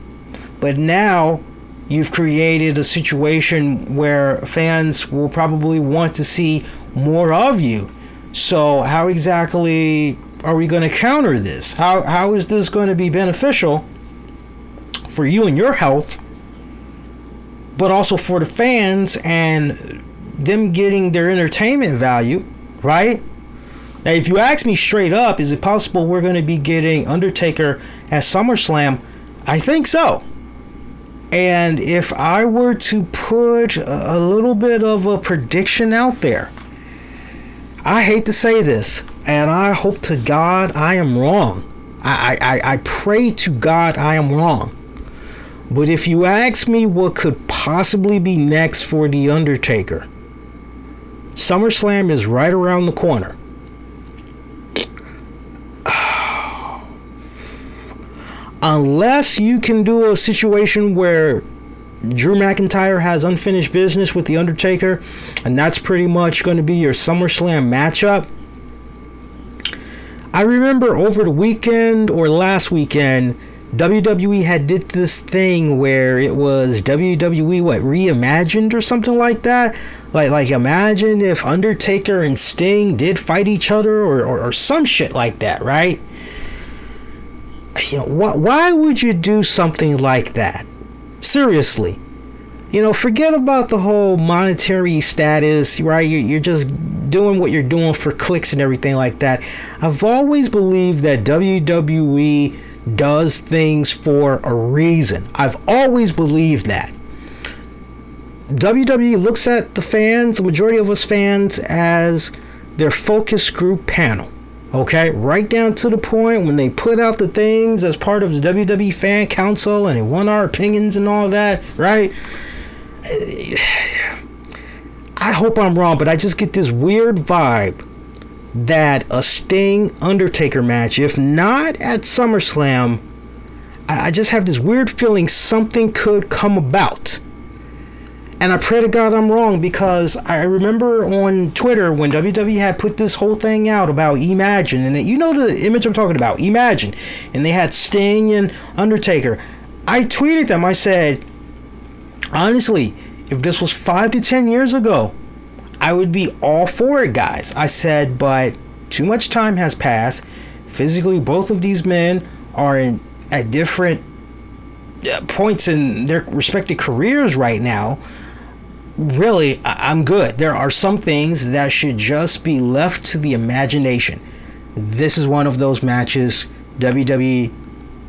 But now you've created a situation where fans will probably want to see more of you. So how exactly are we going to counter this? How is this going to be beneficial for you and your health, but also for the fans and them getting their entertainment value, right? Now, if you ask me straight up, is it possible we're going to be getting Undertaker at SummerSlam? I think so. And if I were to put a little bit of a prediction out there, I hate to say this, and I hope to God I am wrong. I pray to God I am wrong. But if you ask me what could possibly be next for The Undertaker, SummerSlam is right around the corner. Unless you can do a situation where Drew McIntyre has unfinished business with The Undertaker, and that's pretty much going to be your SummerSlam matchup. I remember over the weekend or last weekend, WWE had did this thing where it was WWE reimagined or something like that. Like imagine if Undertaker and Sting did fight each other or some shit like that, right? Why would you do something like that? Seriously. Forget about the whole monetary status, right? You're just doing what you're doing for clicks and everything like that. I've always believed that WWE does things for a reason. I've always believed that. WWE looks at the fans, the majority of us fans, as their focus group panel. Okay, right down to the point when they put out the things as part of the WWE Fan Council and they want our opinions and all that, right? I hope I'm wrong, but I just get this weird vibe that a Sting Undertaker match, if not at SummerSlam, I just have this weird feeling something could come about. And I pray to God I'm wrong, because I remember on Twitter when WWE had put this whole thing out about Imagine, and the image I'm talking about, Imagine, and they had Sting and Undertaker. I tweeted them, I said, honestly, if this was 5 to 10 years ago, I would be all for it, guys. I said, but too much time has passed. Physically, both of these men are at different points in their respective careers right now. Really, I'm good. There are some things that should just be left to the imagination. This is one of those matches. WWE,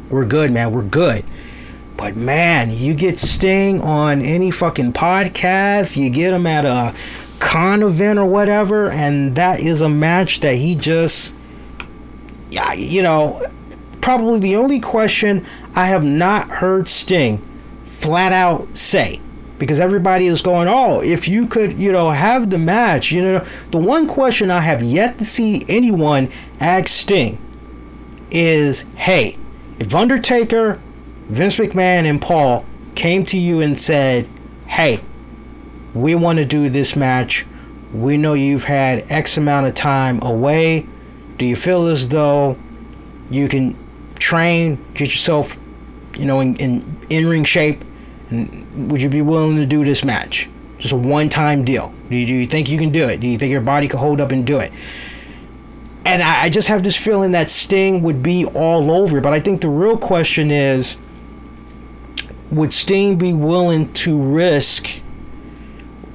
we're good, man. We're good. But man, you get Sting on any fucking podcast, you get him at a con event or whatever, and that is a match that he just, probably the only question I have not heard Sting flat out say, because everybody is going, oh, if you could, have the match, the one question I have yet to see anyone ask Sting is, hey, if Undertaker, Vince McMahon, and Paul came to you and said, hey, we want to do this match, we know you've had X amount of time away, do you feel as though you can train, get yourself, in in-ring shape, and would you be willing to do this match? Just a one-time deal. Do you think you can do it? Do you think your body can hold up and do it? And I just have this feeling that Sting would be all over. But I think the real question is, would Sting be willing to risk,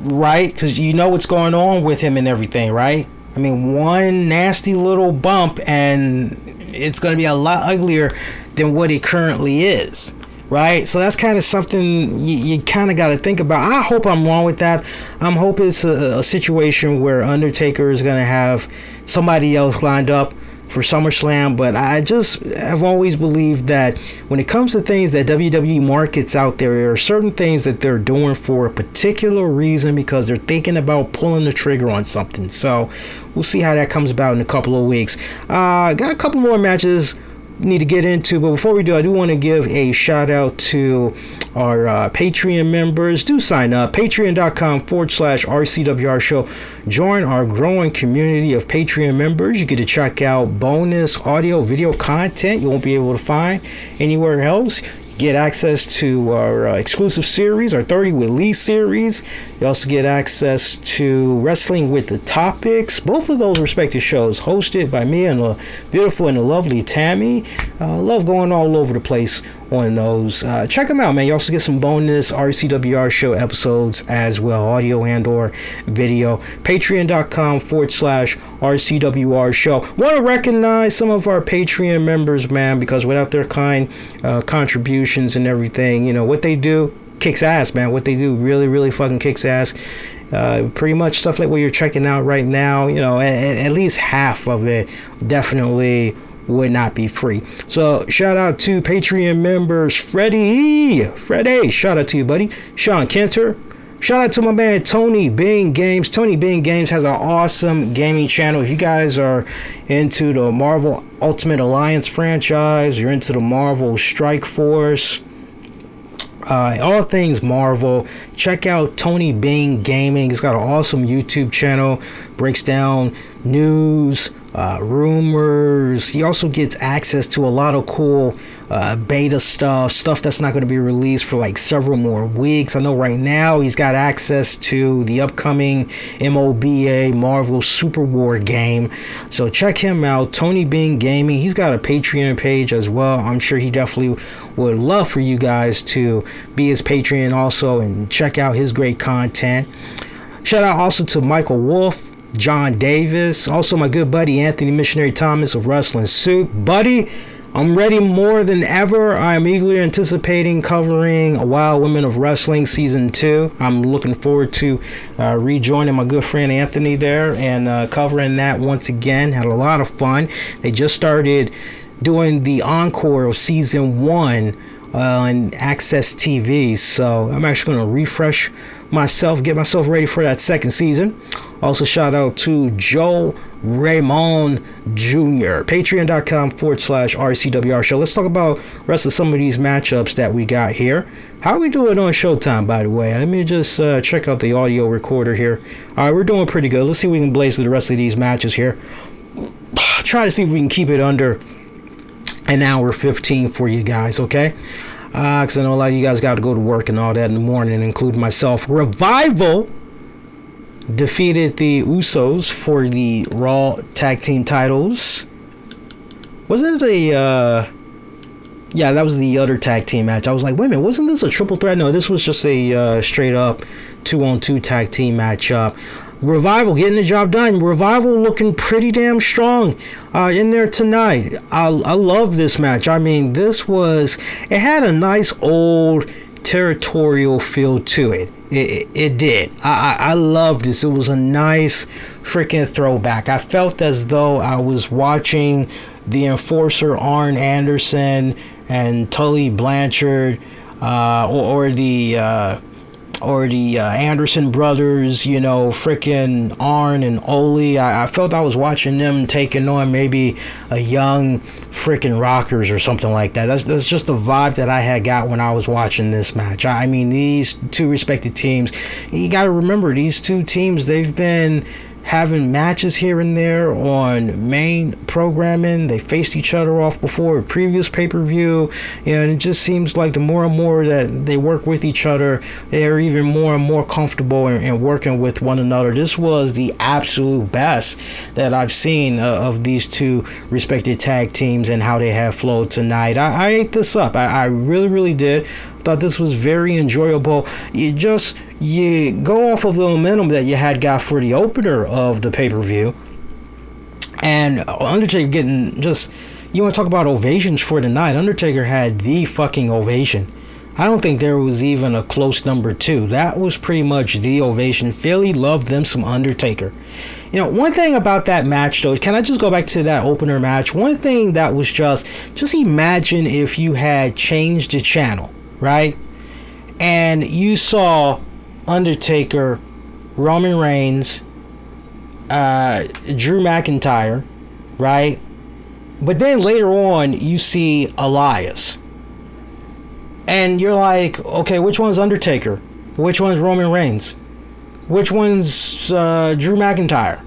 right? Because you know what's going on with him and everything, right? I mean, one nasty little bump and it's going to be a lot uglier than what it currently is. right? So that's kind of something you kind of got to think about. I hope I'm wrong with that. I'm hoping it's a situation where Undertaker is going to have somebody else lined up for SummerSlam, but I just have always believed that when it comes to things that WWE markets out there are certain things that they're doing for a particular reason because they're thinking about pulling the trigger on something. So we'll see how that comes about in a couple of weeks. Got a couple more matches need to get into, but before we do, I do want to give a shout out to our Patreon members. Do sign up, patreon.com/RCWR Show. Join our growing community of Patreon members. You get to check out bonus audio video content you won't be able to find anywhere else. Get access to our exclusive series, our 30 with Lee series. You also get access to Wrestling with the Topics. Both of those respective shows hosted by me and the beautiful and the lovely Tammy. Love going all over the place on those. Check them out, man. You also get some bonus RCWR Show episodes as well, audio and or video. Patreon.com/RCWR Show. Want to recognize some of our Patreon members, man, because without their kind contributions and everything, you know, what they do kicks ass, man. What they do really fucking kicks ass. Pretty much stuff like what you're checking out right now, you know, at least half of it definitely would not be free. So shout out to Patreon members. Freddie, shout out to you, buddy. Sean Kenter, shout out to my man Tony Bing Games. Tony Bing Games has an awesome gaming channel. If you guys are into the Marvel Ultimate Alliance franchise, you're into the Marvel Strike Force, all things Marvel, check out Tony Bing Gaming. He's got an awesome YouTube channel, breaks down news, rumors. He also gets access to a lot of cool beta stuff that's not going to be released for like several more weeks. I know right now he's got access to the upcoming MOBA Marvel Super War game, so check him out, Tony Bing Gaming. He's got a Patreon page as well. I'm sure he definitely would love for you guys to be his Patreon also and check out his great content. Shout out also to Michael Wolf, John Davis, also my good buddy Anthony Missionary Thomas of Wrestling Soup. Buddy, I'm ready more than ever. I'm eagerly anticipating covering A Wild Women of Wrestling Season 2. I'm looking forward to rejoining my good friend Anthony there and covering that once again. Had a lot of fun. They just started doing the encore of Season 1 on Access TV, so I'm actually going to refresh myself, get myself ready for that second season. Also shout out to Joe Raymond Jr. Patreon.com/RCWR Show. Let's talk about the rest of some of these matchups that we got here. How are we doing on Showtime, by the way? Let me just check out the audio recorder here. All right, we're doing pretty good. Let's see if we can blaze through the rest of these matches here. Try to see if we can keep it under an hour 15 for you guys, okay? Because I know a lot of you guys got to go to work and all that in the morning, including myself. Revival defeated the Usos for the Raw Tag Team titles. Wasn't it a... yeah, that was the other tag team match. I was like, wait a minute, wasn't this a triple threat? No, this was just a straight up 2-on-2 tag team matchup. Revival getting the job done. Revival looking pretty damn strong in there tonight. I love this match. I mean, it had a nice old territorial feel to it. It did. I loved this. It was a nice freaking throwback. I felt as though I was watching the Enforcer Arn Anderson and Tully Blanchard or the Anderson brothers, you know, freaking Arn and Ole. I felt I was watching them taking on maybe a young freaking Rockers or something like that. That's just the vibe that I had got when I was watching this match. I mean, these two respective teams, you got to remember, these two teams, they've been having matches here and there on main programming. They faced each other off before a previous pay-per-view, and it just seems like the more and more that they work with each other, they're even more and more comfortable in working with one another. This was the absolute best that I've seen of these two respected tag teams and how they have flowed tonight. I ate this up. I really did. Thought this was very enjoyable. You go off of the momentum that you had got for the opener of the pay-per-view, and Undertaker getting just, you want to talk about ovations for the night. Undertaker had the fucking ovation I don't think there was even a close number 2. That was pretty much the ovation. Philly loved them some Undertaker. You know, one thing about that match, though, can I just go back to that opener match? One thing that was just imagine if you had changed the channel, right? And you saw Undertaker, Roman Reigns, Drew McIntyre, right? But then later on, you see Elias. And you're like, okay, which one's Undertaker? Which one's Roman Reigns? Which one's Drew McIntyre?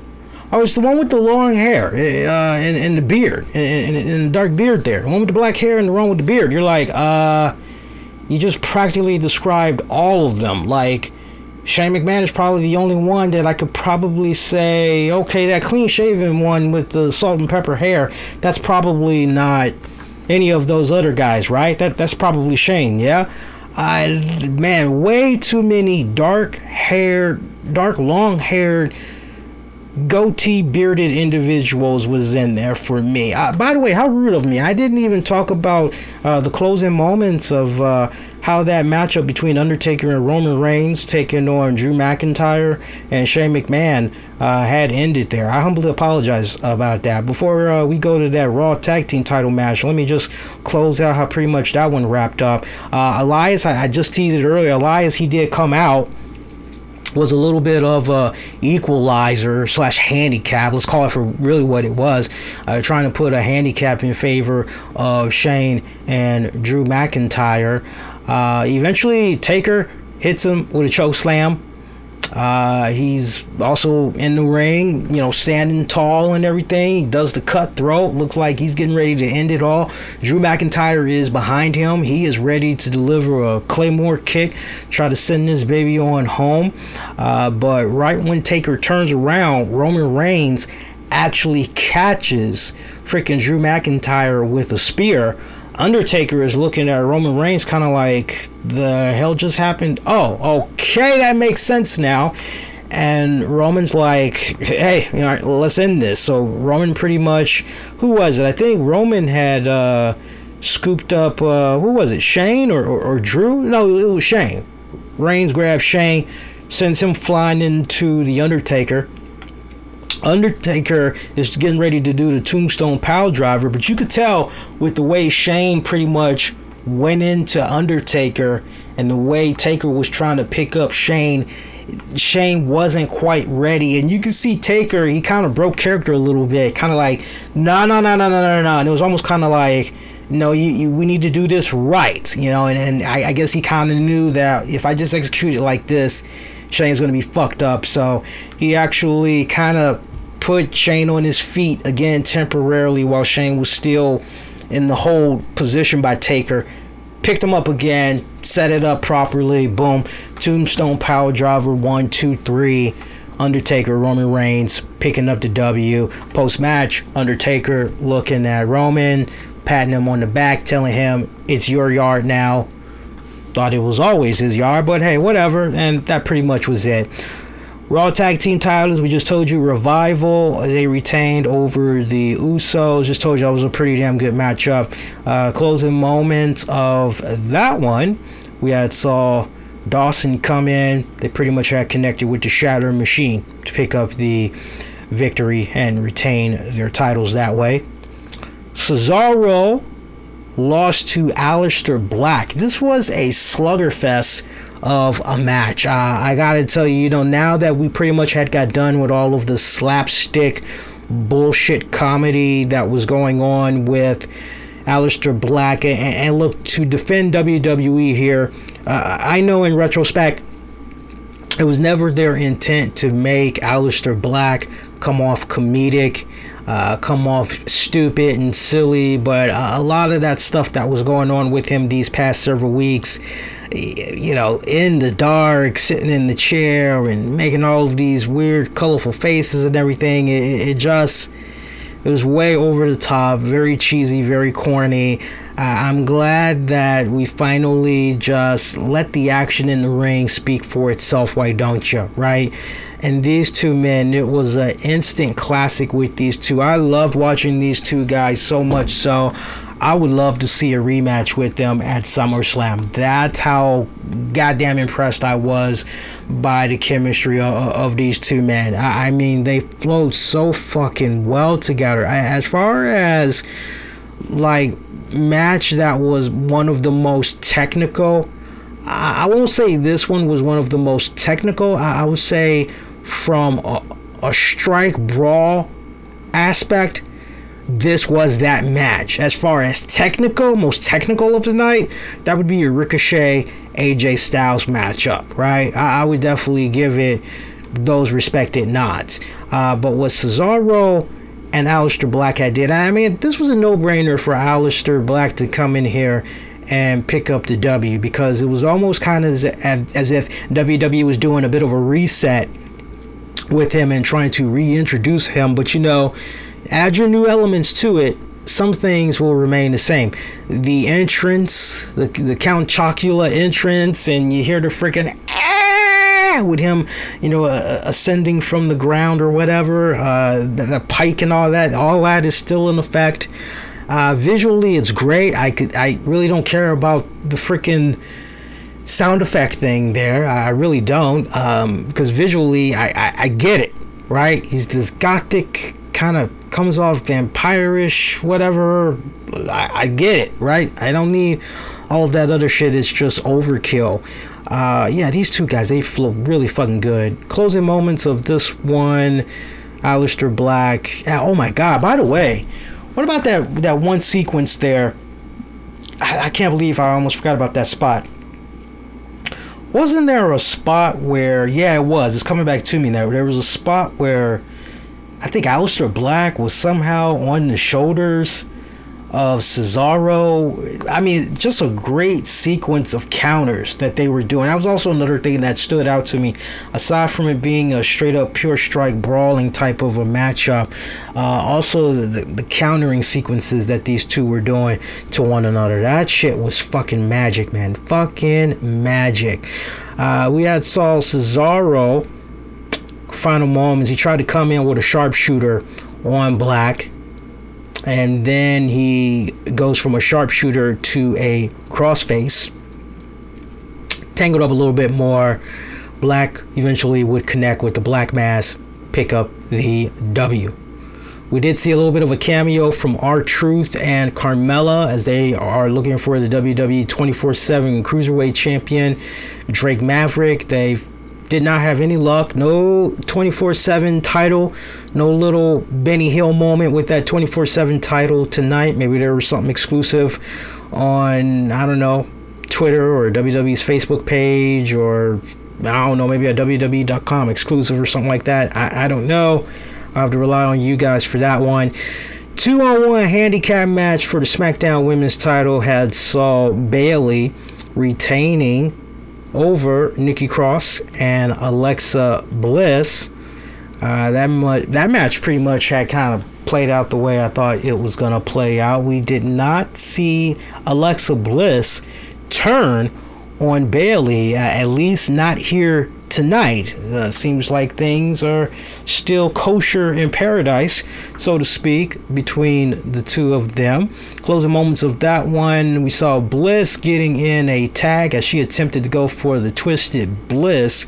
Oh, it's the one with the long hair and the beard, and the dark beard there. The one with the black hair and the one with the beard. You're like, you just practically described all of them. Like, Shane McMahon is probably the only one that I could probably say, okay, that clean-shaven one with the salt and pepper hair, that's probably not any of those other guys, right? That's probably Shane, yeah? Man, way too many dark-haired, long-haired, goatee bearded individuals was in there for me. By the way, how rude of me. I didn't even talk about the closing moments of how that matchup between Undertaker and Roman Reigns taking on Drew McIntyre and Shane McMahon had ended there. I humbly apologize about that. Before we go to that Raw Tag Team title match, let me just close out how pretty much that one wrapped up. Elias, I just teased it earlier. Elias, he did come out. Was a little bit of a equalizer / handicap. Let's call it for really what it was. Trying to put a handicap in favor of Shane and Drew McIntyre. Eventually, Taker hits him with a choke slam. He's also in the ring, you know, standing tall and everything. He does the cutthroat. Looks like he's getting ready to end it all. Drew McIntyre is behind him. He is ready to deliver a Claymore kick, try to send this baby on home. But right when Taker turns around, Roman Reigns actually catches freaking Drew McIntyre with a spear. Undertaker is looking at Roman Reigns kind of like, the hell just happened? Oh, okay, that makes sense now. And Roman's like, hey, you know, let's end this. So Roman pretty much, who was it? I think Roman had scooped up, who was it, Shane or Drew? No, it was Shane. Reigns grabs Shane, sends him flying into the Undertaker. Undertaker is getting ready to do the Tombstone Pile Driver, but you could tell with the way Shane pretty much went into Undertaker and the way Taker was trying to pick up Shane wasn't quite ready. And you can see Taker, he kind of broke character a little bit, kind of like, no. And it was almost kind of like, no, we need to do this right, you know. And I guess he kind of knew that if I just execute it like this, Shane's going to be fucked up. So he actually kind of put Shane on his feet again temporarily while Shane was still in the hold position by Taker. Picked him up again, set it up properly, boom. Tombstone Power Driver, 1, 2, 3. Undertaker, Roman Reigns picking up the W. Post-match, Undertaker looking at Roman, patting him on the back, telling him, it's your yard now. Thought it was always his yard, but hey, whatever. And that pretty much was it. Raw Tag Team titles, we just told you, Revival, they retained over the Usos. Just told you that was a pretty damn good matchup. Closing moments of that one, we saw Dawson come in. They pretty much had connected with the Shatter Machine to pick up the victory and retain their titles that way. Cesaro lost to Aleister Black. This was a sluggerfest of a match. I gotta tell you, now that we pretty much had got done with all of the slapstick bullshit comedy that was going on with Aleister Black, and look, to defend WWE here, I know in retrospect it was never their intent to make Aleister Black come off comedic, come off stupid and silly, but a lot of that stuff that was going on with him these past several weeks, in the dark, sitting in the chair and making all of these weird colorful faces and everything, it was way over the top, very cheesy, very corny. I'm glad that we finally just let the action in the ring speak for itself, why don't you, right? And these two men, it was an instant classic with these two. I loved watching these two guys so much so I would love to see a rematch with them at SummerSlam. That's how goddamn impressed I was by the chemistry of these two men. I mean, they flowed so fucking well together. As far as like match that was one of the most technical, I won't say this one was one of the most technical. I would say from a strike brawl aspect, this was that match. As far as technical, most technical of the night, that would be a Ricochet AJ Styles matchup, right? I would definitely give it those respected nods. But what Cesaro and Aleister Black had did, I mean, this was a no-brainer for Aleister Black to come in here and pick up the W, because it was almost kind of as if WWE was doing a bit of a reset with him and trying to reintroduce him. But you know, add your new elements to it, some things will remain the same. The entrance, the Count Chocula entrance, and you hear the freaking with him, you know, ascending from the ground or whatever, the pike and all that is still in effect. Visually, it's great. I really don't care about the freaking sound effect thing there. I really don't, because visually, I get it, right? He's this gothic, kind of comes off vampirish, whatever. I get it, right? I don't need all of that other shit. It's just overkill. Yeah, these two guys, they flow really fucking good. Closing moments of this one, Aleister Black. Oh my god, by the way, what about that one sequence there? I can't believe I almost forgot about that spot. Wasn't there a spot where, yeah, it was. It's coming back to me now. There was a spot where I think Aleister Black was somehow on the shoulders of Cesaro. I mean, just a great sequence of counters that they were doing. That was also another thing that stood out to me, aside from it being a straight up pure strike brawling type of a matchup. Also the countering sequences that these two were doing to one another. That shit was fucking magic, man. Fucking magic. We had saw Cesaro, final moments, he tried to come in with a sharpshooter on Black, and then he goes from a sharpshooter to a crossface, tangled up a little bit more. Black eventually would connect with the Black Mass, pick up the W. We did see a little bit of a cameo from R-Truth and Carmella as they are looking for the WWE 24/7 Cruiserweight Champion Drake Maverick. They did not have any luck. No 24/7 title. No little Benny Hill moment with that 24/7 title tonight. Maybe there was something exclusive on, I don't know, Twitter or WWE's Facebook page, or I don't know, maybe a WWE.com exclusive or something like that. I don't know. I'll have to rely on you guys for that one. 2-on-1 handicap match for the SmackDown Women's title had saw Bayley retaining over Nikki Cross and Alexa Bliss. That match pretty much had kind of played out the way I thought it was going to play out. We did not see Alexa Bliss turn on Bayley, at least not here tonight. Seems like things are still kosher in paradise, so to speak, between the two of them. Closing moments of that one, we saw Bliss getting in a tag as she attempted to go for the Twisted Bliss,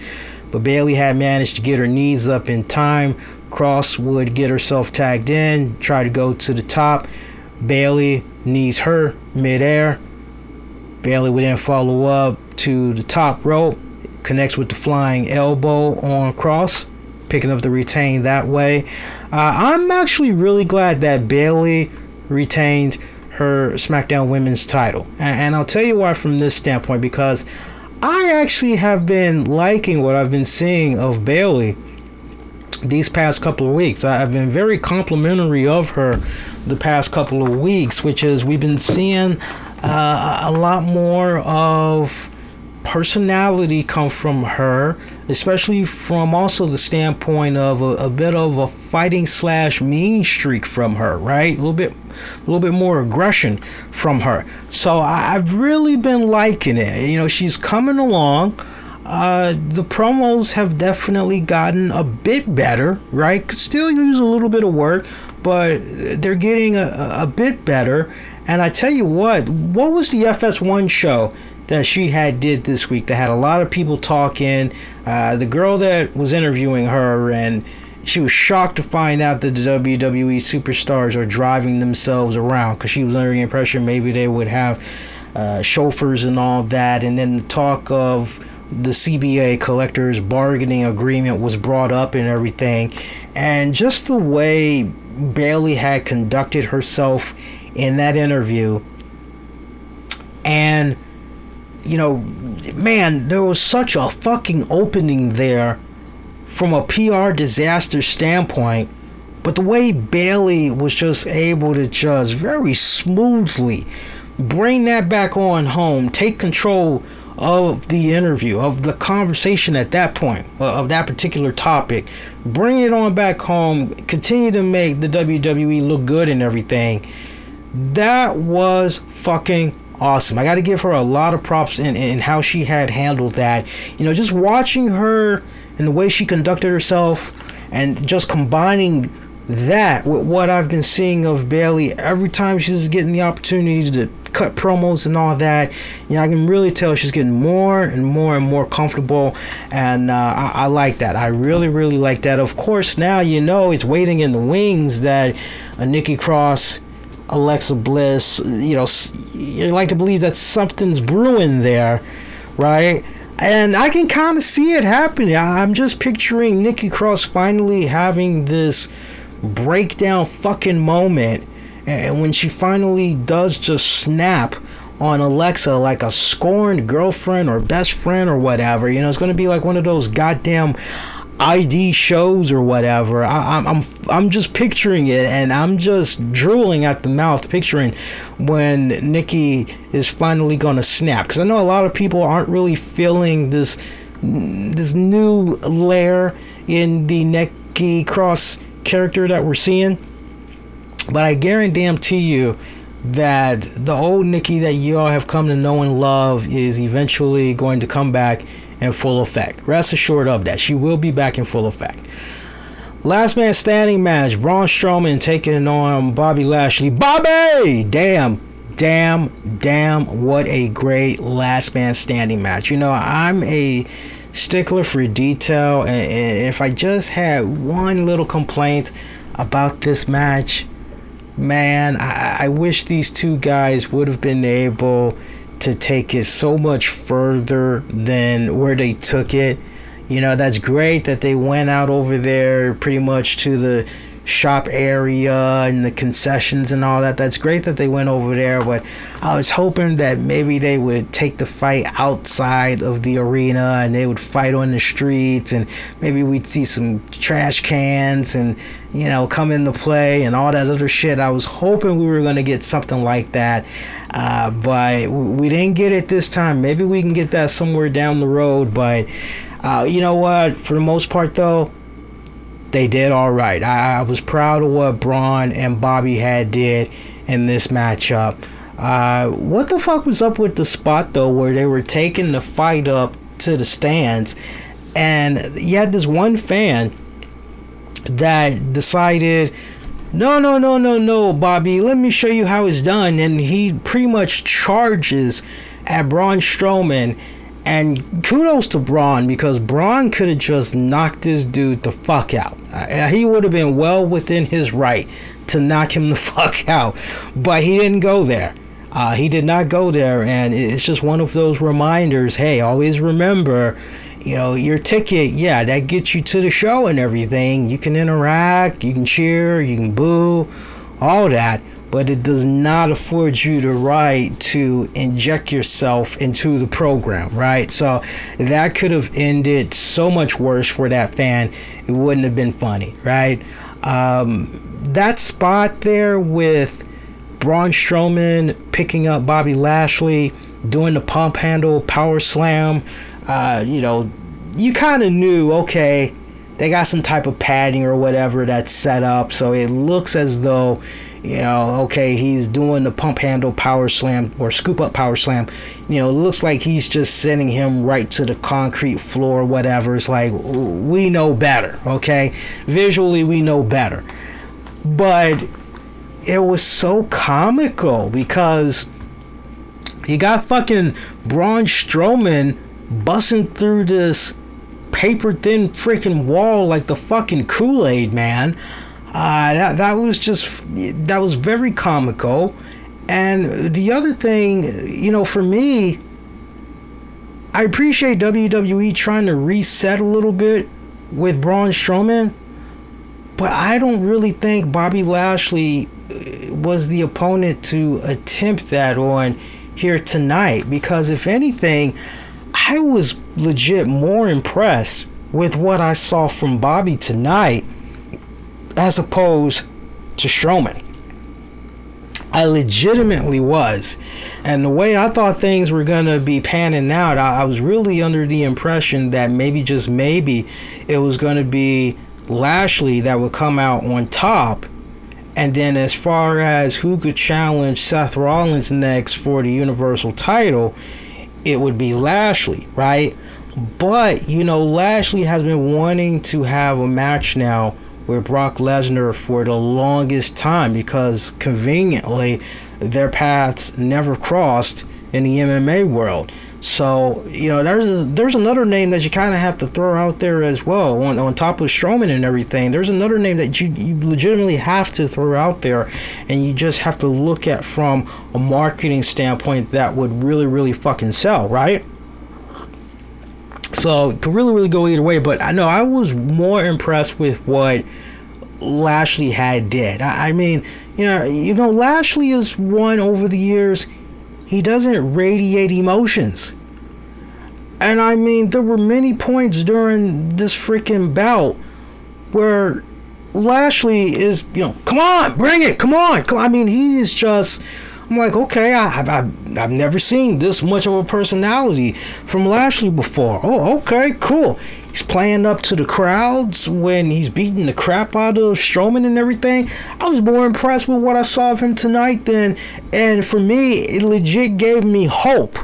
but Bayley had managed to get her knees up in time. Cross would get herself tagged in, try to go to the top. Bayley knees her midair. Bayley would then follow up to the top rope, connects with the flying elbow on Cross, picking up the retain that way. I'm actually really glad that Bayley retained her SmackDown Women's title. And I'll tell you why from this standpoint, because I actually have been liking what I've been seeing of Bayley these past couple of weeks. I've been very complimentary of her the past couple of weeks, which is we've been seeing a lot more of personality come from her, especially from also the standpoint of a bit of a fighting / mean streak from her, right? A little bit more aggression from her. So I've really been liking it. You know, she's coming along. The promos have definitely gotten a bit better, right? Could still use a little bit of work, but they're getting a bit better. And I tell you what was the FS1 show that she did this week that had a lot of people talking? The girl that was interviewing her, and she was shocked to find out that the WWE superstars are driving themselves around, because she was under the impression maybe they would have chauffeurs and all that. And then the talk of the CBA, collectors bargaining agreement, was brought up and everything. And just the way Bayley had conducted herself in that interview, and man, there was such a fucking opening there from a PR disaster standpoint. But the way Bayley was just able to just very smoothly bring that back on home, take control of the interview, of the conversation at that point, of that particular topic, bring it on back home, continue to make the WWE look good and everything. That was fucking awesome. I got to give her a lot of props in how she had handled that. Just watching her and the way she conducted herself, and just combining that with what I've been seeing of Bayley every time she's getting the opportunity to cut promos and all that. I can really tell she's getting more and more and more comfortable, and I like that. I really, really like that. Of course, now it's waiting in the wings that Nikki Cross, Alexa Bliss, you like to believe that something's brewing there, right? And I can kind of see it happening. I'm just picturing Nikki Cross finally having this breakdown fucking moment, and when she finally does just snap on Alexa like a scorned girlfriend or best friend or whatever, it's going to be like one of those goddamn ID shows or whatever. I'm just picturing it, and I'm just drooling at the mouth picturing when Nikki is finally gonna snap, because I know a lot of people aren't really feeling this new layer in the Nikki Cross character that we're seeing, but I guarantee you that the old Nikki that you all have come to know and love is eventually going to come back in full effect. Rest assured of that. She will be back in full effect. Last man standing match, Braun Strowman taking on Bobby Lashley. Bobby! Damn, what a great last man standing match. I'm a stickler for detail, and if I just had one little complaint about this match, man, I wish these two guys would have been able to take it so much further than where they took it. That's great that they went out over there pretty much to the shop area and the concessions and all that. That's great that they went over there, but I was hoping that maybe they would take the fight outside of the arena and they would fight on the streets, and maybe we'd see some trash cans and come into play and all that other shit. I was hoping we were going to get something like that, but we didn't get it this time. Maybe we can get that somewhere down the road, but you know what, for the most part though, they did all right. I was proud of what Braun and Bobby did in this matchup. What the fuck was up with the spot though where they were taking the fight up to the stands, and you had this one fan that decided, no, Bobby, let me show you how it's done, and he pretty much charges at Braun Strowman. And kudos to Braun, because Braun could have just knocked this dude the fuck out. He would have been well within his right to knock him the fuck out. But he didn't go there. He did not go there. And it's just one of those reminders. Hey, always remember, your ticket, yeah, that gets you to the show and everything. You can interact, you can cheer, you can boo, all that. But it does not afford you the right to inject yourself into the program, right? So that could have ended so much worse for that fan. It wouldn't have been funny, right? That spot there with Braun Strowman picking up Bobby Lashley, doing the pump handle, power slam, you kind of knew, okay, they got some type of padding or whatever that's set up, so it looks as though, okay, he's doing the pump handle power slam or scoop up power slam. It looks like he's just sending him right to the concrete floor, whatever. It's like, we know better, okay? Visually, we know better. But it was so comical because you got fucking Braun Strowman busting through this paper thin freaking wall like the fucking Kool-Aid man. That was very comical. And the other thing, for me, I appreciate WWE trying to reset a little bit with Braun Strowman, but I don't really think Bobby Lashley was the opponent to attempt that on here tonight, because if anything, I was legit more impressed with what I saw from Bobby tonight as opposed to Strowman. I legitimately was. And the way I thought things were going to be panning out, I was really under the impression that maybe, just maybe, it was going to be Lashley that would come out on top. And then as far as who could challenge Seth Rollins next for the Universal title, it would be Lashley, right? But, Lashley has been wanting to have a match now with Brock Lesnar for the longest time because conveniently their paths never crossed in the MMA world. So, there's another name that you kind of have to throw out there as well on top of Strowman and everything. There's another name that you legitimately have to throw out there, and you just have to look at from a marketing standpoint that would really, really fucking sell, right? So it could really, really go either way. But I know I was more impressed with what Lashley had did. I mean, Lashley is one over the years. He doesn't radiate emotions. And I mean, there were many points during this freaking bout where Lashley is, come on, bring it, come on. I mean, he is just, I'm like, okay, I've never seen this much of a personality from Lashley before. Oh, okay, cool. He's playing up to the crowds when he's beating the crap out of Strowman and everything. I was more impressed with what I saw of him tonight then. And for me, it legit gave me hope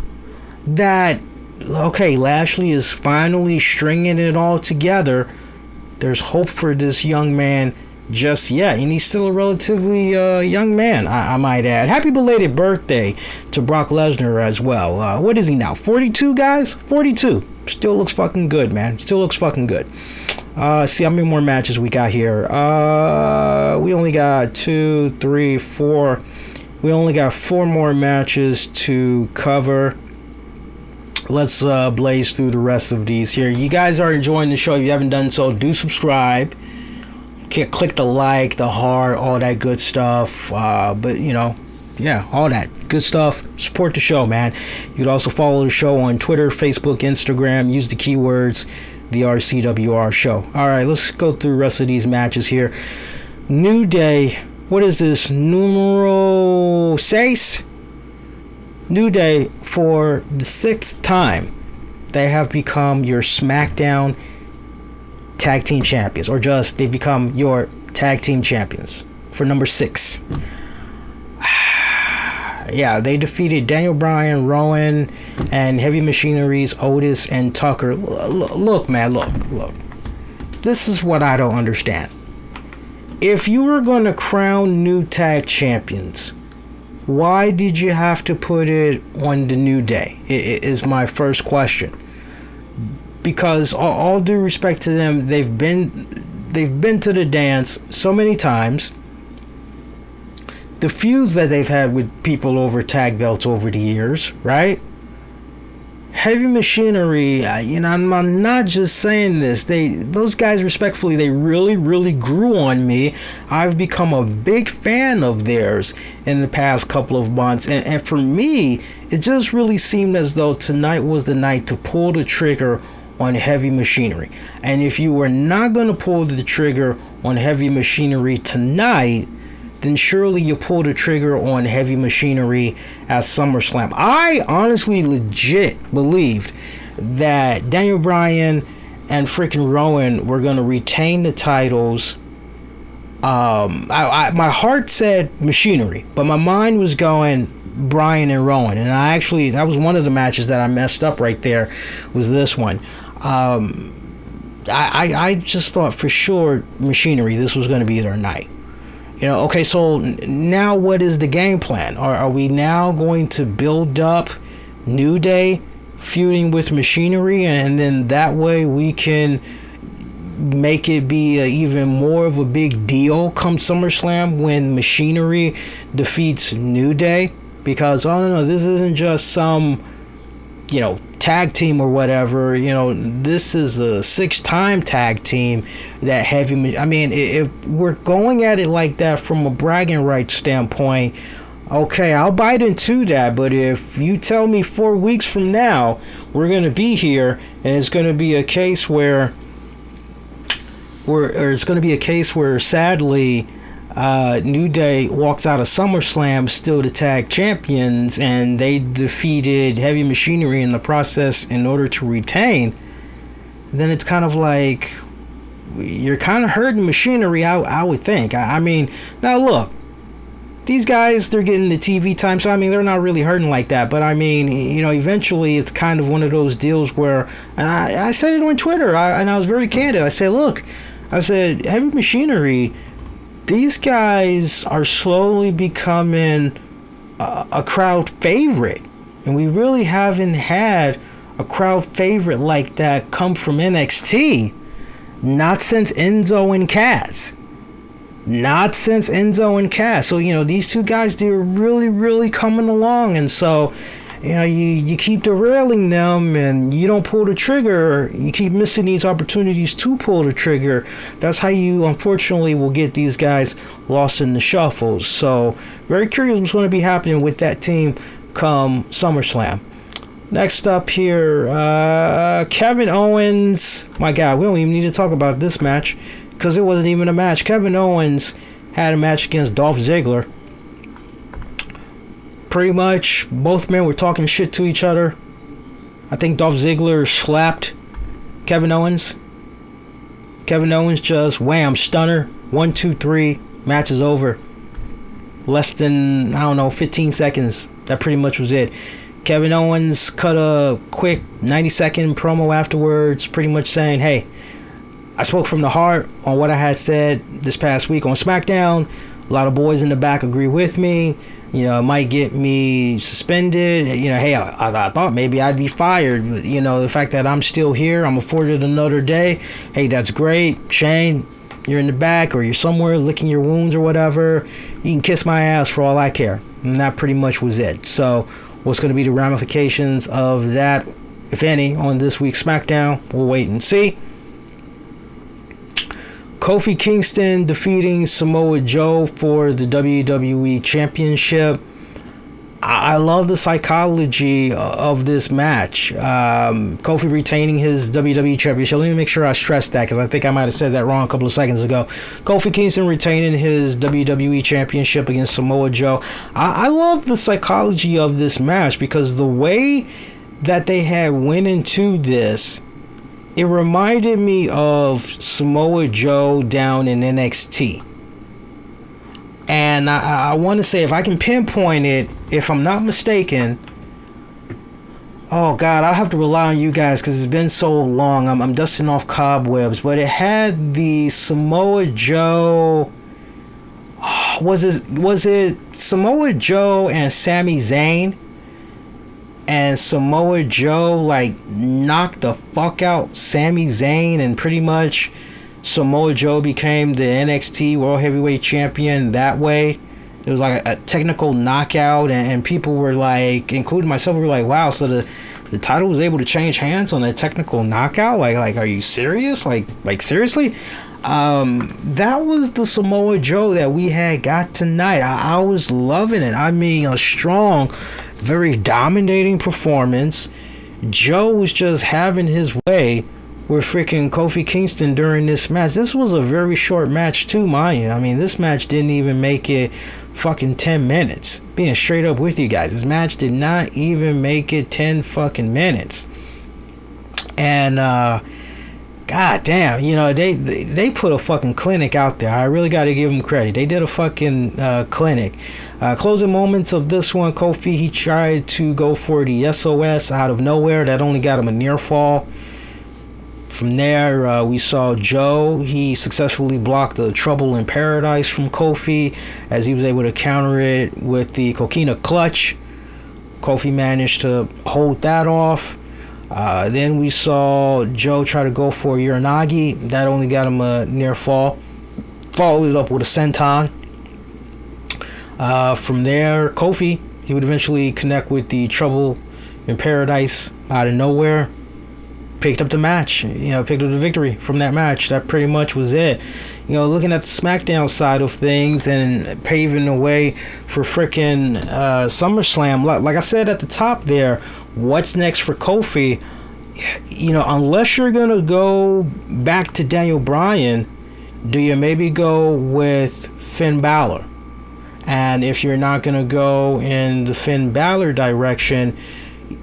that, okay, Lashley is finally stringing it all together. There's hope for this young man just yet, and he's still a relatively young man, I might add. Happy belated birthday to Brock Lesnar as well. What is he now, 42, guys? 42. Still looks fucking good, man. Still looks fucking good. See how many more matches we got here. We only got 2, 3, 4. We only got 4 more matches to cover. Let's blaze through the rest of these here. You guys are enjoying the show. If you haven't done so, do subscribe. Click the like, the heart, all that good stuff. But yeah, all that good stuff. Support the show, man. You can also follow the show on Twitter, Facebook, Instagram. Use the keywords the RCWR Show. All right, let's go through the rest of these matches here. New Day. What is this? Numero 6? New Day, for the 6th time, they have become your SmackDown Tag Team Champions, or just they've become your Tag Team Champions for number 6. Yeah, they defeated Daniel Bryan, Rowan, and Heavy Machinery's Otis and Tucker. Look, man, look. This is what I don't understand. If you were going to crown new tag champions, why did you have to put it on the New Day? Is my first question. Because all due respect to them, they've been to the dance so many times. The feuds that they've had with people over tag belts over the years, right? Heavy Machinery, I'm not just saying this. Those guys, respectfully, they really, really grew on me. I've become a big fan of theirs in the past couple of months. And for me, it just really seemed as though tonight was the night to pull the trigger on Heavy Machinery. And if you were not going to pull the trigger on Heavy Machinery tonight, then surely you pull the trigger on Heavy Machinery at SummerSlam. I honestly legit believed that Daniel Bryan and freaking Rowan were going to retain the titles. My heart said Machinery, but my mind was going Bryan and Rowan. And that was one of the matches that I messed up right there, was this one. I just thought for sure Machinery, this was going to be their night. Okay, so now what is the game plan? Are we now going to build up New Day feuding with Machinery, and then that way we can make it be even more of a big deal come SummerSlam when Machinery defeats New Day? Because, oh no, this isn't just some, tag team or whatever. This is a 6-time tag team that if we're going at it like that from a bragging rights standpoint, okay, I'll bite into that. But if you tell me 4 weeks from now we're going to be here and it's going to be a case where sadly New Day walks out of SummerSlam still the tag champions, and they defeated Heavy Machinery in the process in order to retain, then it's kind of like you're kind of hurting Machinery, I would think. Now look, these guys, they're getting the TV time, so they're not really hurting like that. But eventually it's kind of one of those deals where, and I said it on Twitter, and I was very candid. I said, Heavy Machinery, these guys are slowly becoming a crowd favorite. And we really haven't had a crowd favorite like that come from NXT. Not since Enzo and Cass. So, these two guys, they're really, really coming along. And so, you keep derailing them and you don't pull the trigger. You keep missing these opportunities to pull the trigger. That's how you, unfortunately, will get these guys lost in the shuffles. So, very curious what's going to be happening with that team come SummerSlam. Next up here, Kevin Owens. My God, we don't even need to talk about this match because it wasn't even a match. Kevin Owens had a match against Dolph Ziggler. Pretty much, both men were talking shit to each other. I think Dolph Ziggler slapped Kevin Owens. Kevin Owens just wham, stunner. 1, 2, 3. Match is over. Less than, 15 seconds. That pretty much was it. Kevin Owens cut a quick 90-second promo afterwards, pretty much saying, hey, I spoke from the heart on what I had said this past week on SmackDown. A lot of boys in the back agree with me. It might get me suspended. Hey, I thought maybe I'd be fired. The fact that I'm still here, I'm afforded another day. Hey, that's great. Shane, you're in the back or you're somewhere licking your wounds or whatever. You can kiss my ass for all I care. And that pretty much was it. So what's going to be the ramifications of that, if any, on this week's SmackDown? We'll wait and see. Kofi Kingston defeating Samoa Joe for the WWE Championship. I love the psychology of this match. Kofi retaining his WWE Championship. Let me make sure I stress that because I think I might have said that wrong a couple of seconds ago. Kofi Kingston retaining his WWE Championship against Samoa Joe. I love the psychology of this match because the way that they had went into this, it reminded me of Samoa Joe down in NXT. And I want to say, if I can pinpoint it, if I'm not mistaken, oh God, I'll have to rely on you guys because it's been so long. I'm dusting off cobwebs. But it had the Samoa Joe. Was it Samoa Joe and Sami Zayn? And Samoa Joe knocked the fuck out Sami Zayn, and pretty much Samoa Joe became the NXT World Heavyweight Champion that way. It was like a technical knockout, and people were including myself, were like, wow, so the title was able to change hands on a technical knockout? Like are you serious? Like seriously? That was the Samoa Joe that we had got tonight. I was loving it. A strong, very dominating performance. Joe was just having his way with freaking Kofi Kingston during this match. This was a very short match too, mind you. This match didn't even make it fucking 10 minutes. Being straight up with you guys, this match did not even make it 10 fucking minutes. And God damn, they put a fucking clinic out there. I really got to give them credit. They did a fucking clinic. Closing moments of this one, Kofi, he tried to go for the SOS out of nowhere. That only got him a near fall. From there, we saw Joe. He successfully blocked the Trouble in Paradise from Kofi as he was able to counter it with the Coquina Clutch. Kofi managed to hold that off. Then we saw Joe try to go for Uranagi. That only got him a near fall. Followed it up with a senton. From there, Kofi, he would eventually connect with the Trouble in Paradise out of nowhere. Picked up the match, picked up the victory from that match. That pretty much was it. Looking at the SmackDown side of things and paving the way for freaking SummerSlam. Like I said at the top there, what's next for Kofi? Unless you're going to go back to Daniel Bryan, do you maybe go with Finn Balor? And if you're not going to go in the Finn Balor direction,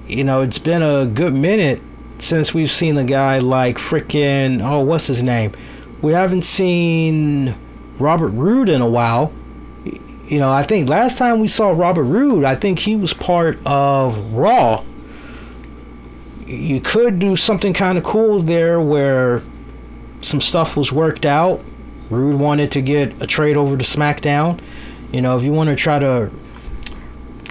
it's been a good minute since we've seen a guy like freaking, what's his name? We haven't seen Robert Roode in a while. I think last time we saw Robert Roode, I think he was part of Raw. You could do something kind of cool there where some stuff was worked out. Roode wanted to get a trade over to SmackDown. If you want to try to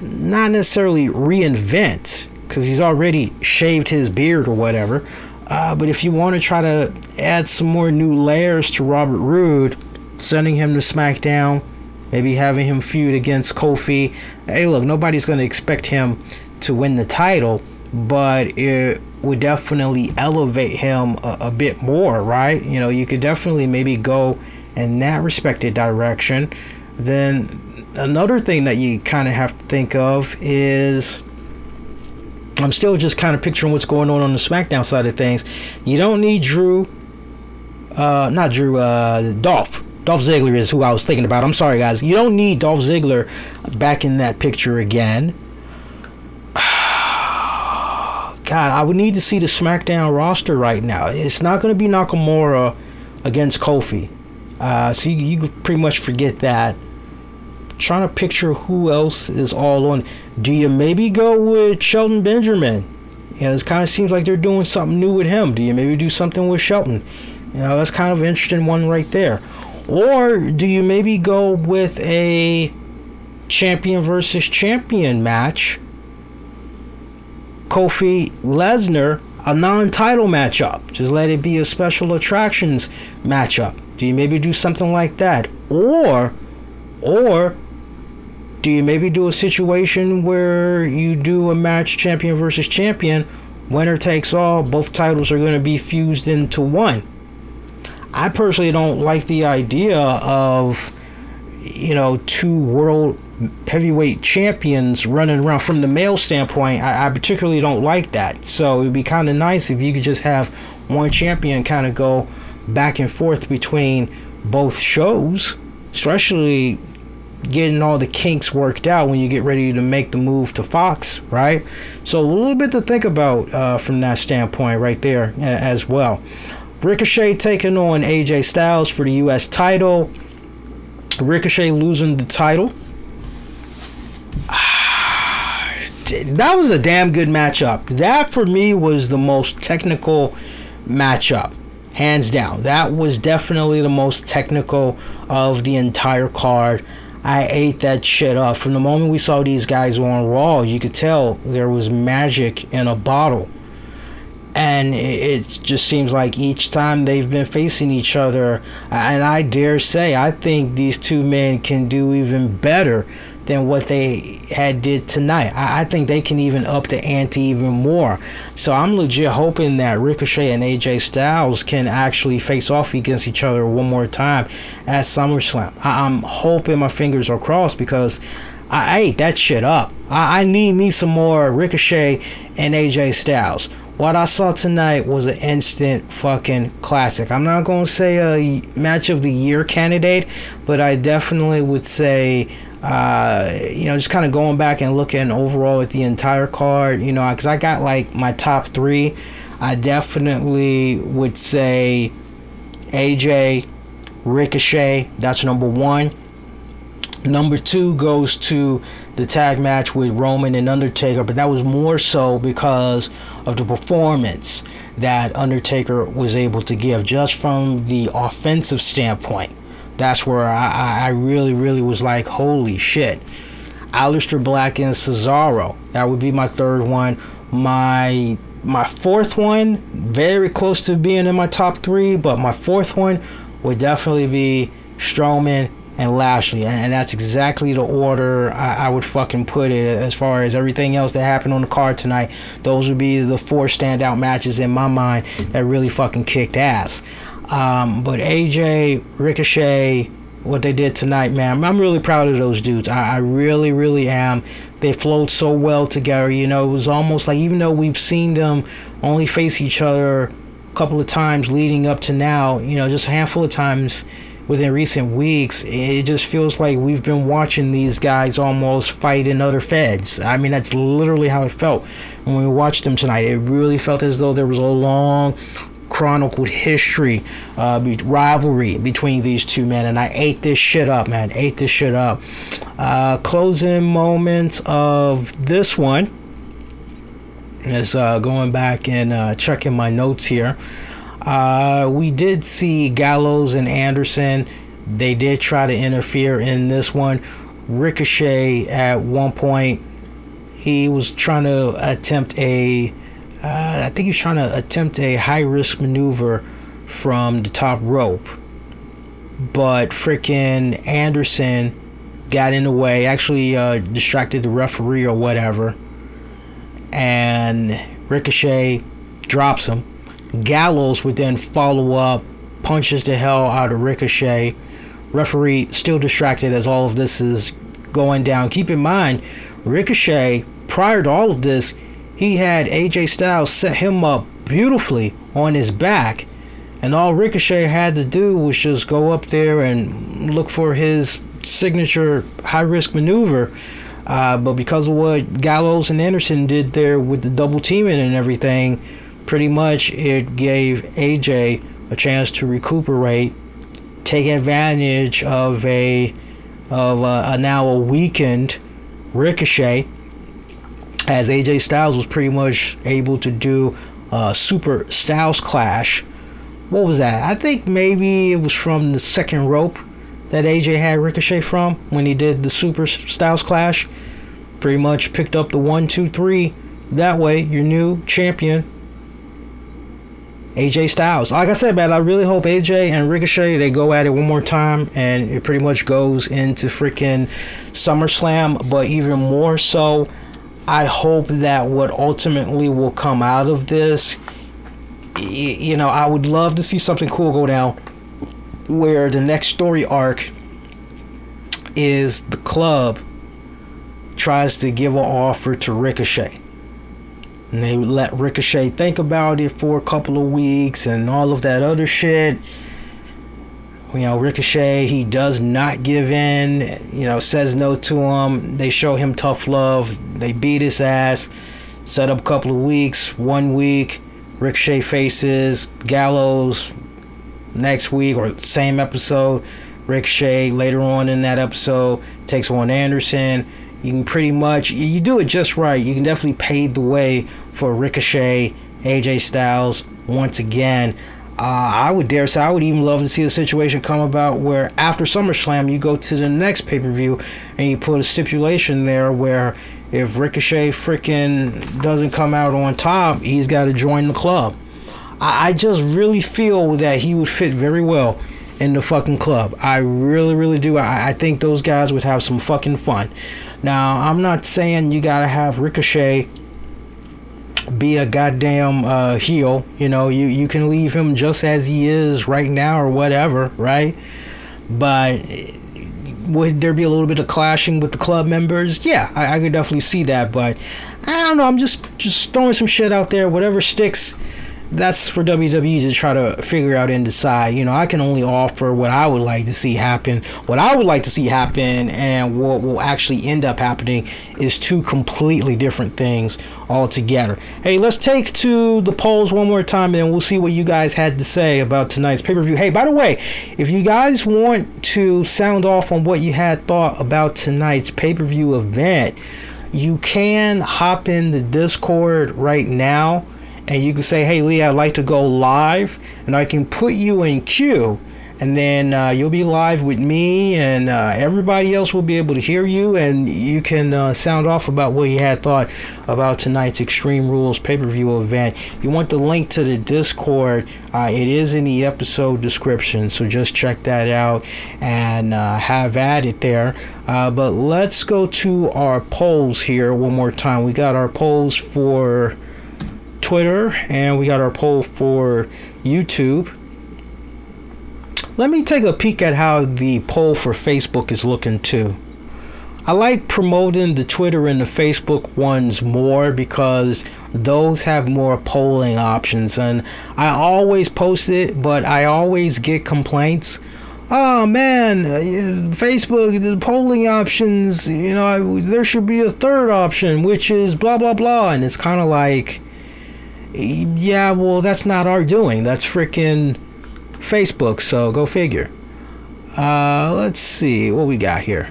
not necessarily reinvent, because he's already shaved his beard or whatever, but if you want to try to add some more new layers to Robert Roode, sending him to SmackDown, maybe having him feud against Kofi. Hey, look, nobody's going to expect him to win the title, but it would definitely elevate him a bit more, right? You could definitely maybe go in that respected direction. Then another thing that you kind of have to think of is, I'm still just kind of picturing what's going on the SmackDown side of things. You don't need Dolph. Dolph Ziggler is who I was thinking about. I'm sorry, guys. You don't need Dolph Ziggler back in that picture again. God, I would need to see the SmackDown roster right now. It's not going to be Nakamura against Kofi. So you could pretty much forget that. Trying to picture who else is all on. Do you maybe go with Shelton Benjamin? It kind of seems like they're doing something new with him. Do you maybe do something with Shelton? That's kind of an interesting one right there. Or do you maybe go with a champion versus champion match? Kofi Lesnar, a non-title matchup. Just let it be a special attractions matchup. Do you maybe do something like that? Or do you maybe do a situation where you do a match champion versus champion, winner takes all, both titles are going to be fused into one? I personally don't like the idea of, two world heavyweight champions running around. From the male standpoint, I particularly don't like that. So it would be kind of nice if you could just have one champion kind of go back and forth between both shows, especially getting all the kinks worked out when you get ready to make the move to Fox, right? So a little bit to think about from that standpoint right there as well. Ricochet taking on AJ Styles for the US title. Ricochet losing the title. That was a damn good matchup. That for me was the most technical matchup, hands down. That was definitely the most technical of the entire card. I ate that shit up. From the moment we saw these guys on Raw, you could tell there was magic in a bottle. And it just seems like each time they've been facing each other, and I dare say, I think these two men can do even better than what they had did tonight. I think they can even up the ante even more. So I'm legit hoping that Ricochet and AJ Styles can actually face off against each other one more time at SummerSlam. I'm hoping, my fingers are crossed, because I ate that shit up. I need me some more Ricochet and AJ Styles. What I saw tonight was an instant fucking classic. I'm not going to say a match of the year candidate, but I definitely would say, just kind of going back and looking overall at the entire card, because I got like my top three. I definitely would say AJ, Ricochet, that's number one. Number 2 goes to the tag match with Roman and Undertaker, but that was more so because of the performance that Undertaker was able to give, just from the offensive standpoint. That's where I really, really was like, holy shit. Aleister Black and Cesaro, that would be my third one. My fourth one, very close to being in my top 3, but my fourth one would definitely be Strowman and Lashley, and that's exactly the order I would fucking put it. As far as everything else that happened on the card tonight, those would be the 4 standout matches in my mind that really fucking kicked ass. But AJ, Ricochet, what they did tonight, man, I'm really proud of those dudes. I really, really am. They flowed so well together. You know, it was almost like, even though we've seen them only face each other a couple of times leading up to now, you know, just a handful of times within recent weeks, it just feels like we've been watching these guys almost fight in other feds. I mean, that's literally how it felt when we watched them tonight. It really felt as though there was a long chronicled history, rivalry between these two men, and I ate this shit up, man. Ate this shit up. Closing moments of this one is going back and checking my notes here. We did see Gallows and Anderson. They did try to interfere in this one. Ricochet, at one point, he was trying to attempt a high-risk maneuver from the top rope. But freaking Anderson got in the way, actually distracted the referee or whatever. And Ricochet drops him. Gallows would then follow up, punches the hell out of Ricochet. Referee still distracted as all of this is going down. Keep in mind, Ricochet, prior to all of this, he had AJ Styles set him up beautifully on his back, and all Ricochet had to do was just go up there and look for his signature high-risk maneuver. But because of what Gallows and Anderson did there with the double teaming and everything, pretty much it gave AJ a chance to recuperate, take advantage of a now a weakened Ricochet, as AJ Styles was pretty much able to do a Super Styles Clash. What was that? I think maybe it was from the second rope that AJ had Ricochet from when he did the Super Styles Clash. Pretty much picked up the 1, 2, 3. That way, your new champion, AJ Styles. Like I said, man, I really hope AJ and Ricochet, they go at it one more time, and it pretty much goes into freaking SummerSlam. But even more so, I hope that what ultimately will come out of this, you know, I would love to see something cool go down where the next story arc is the club tries to give an offer to Ricochet. And they let Ricochet think about it for a couple of weeks and all of that other shit. You know, Ricochet, he does not give in, you know, says no to him. They show him tough love. They beat his ass. Set up a couple of weeks. 1 week, Ricochet faces Gallows. Next week, or same episode, Ricochet later on in that episode takes on Anderson. You can pretty much, you do it just right, you can definitely pave the way for Ricochet, AJ Styles once again. I would dare say, I would even love to see a situation come about where after SummerSlam you go to the next pay-per-view and you put a stipulation there where if Ricochet freaking doesn't come out on top, he's got to join the club. I just really feel that he would fit very well in the fucking club. I really, really do. I think those guys would have some fucking fun. Now, I'm not saying you gotta have Ricochet be a goddamn heel. You know, you can leave him just as he is right now or whatever, right? But would there be a little bit of clashing with the club members? Yeah, I could definitely see that. But I don't know. I'm just throwing some shit out there. Whatever sticks, that's for WWE to try to figure out and decide. You know, I can only offer what I would like to see happen. What I would like to see happen and what will actually end up happening is two completely different things altogether. Hey, let's take to the polls one more time and we'll see what you guys had to say about tonight's pay-per-view. Hey, by the way, if you guys want to sound off on what you had thought about tonight's pay-per-view event, you can hop in the Discord right now and you can say, hey Lee, I'd like to go live, and I can put you in queue, and then you'll be live with me, and everybody else will be able to hear you, and you can sound off about what you had thought about tonight's Extreme Rules pay-per-view event. You want the link to the Discord, it is in the episode description, so just check that out and have at it there. But let's go to our polls here one more time. We got our polls for Twitter and we got our poll for YouTube. Let me take a peek at how the poll for Facebook is looking too. I like promoting the Twitter and the Facebook ones more because those have more polling options, and I always post it, but I always get complaints. Oh man, Facebook, the polling options, there should be a third option, which is blah blah blah, and it's kind of like, yeah, well, that's not our doing. That's freaking Facebook, so go figure. Let's see what we got here.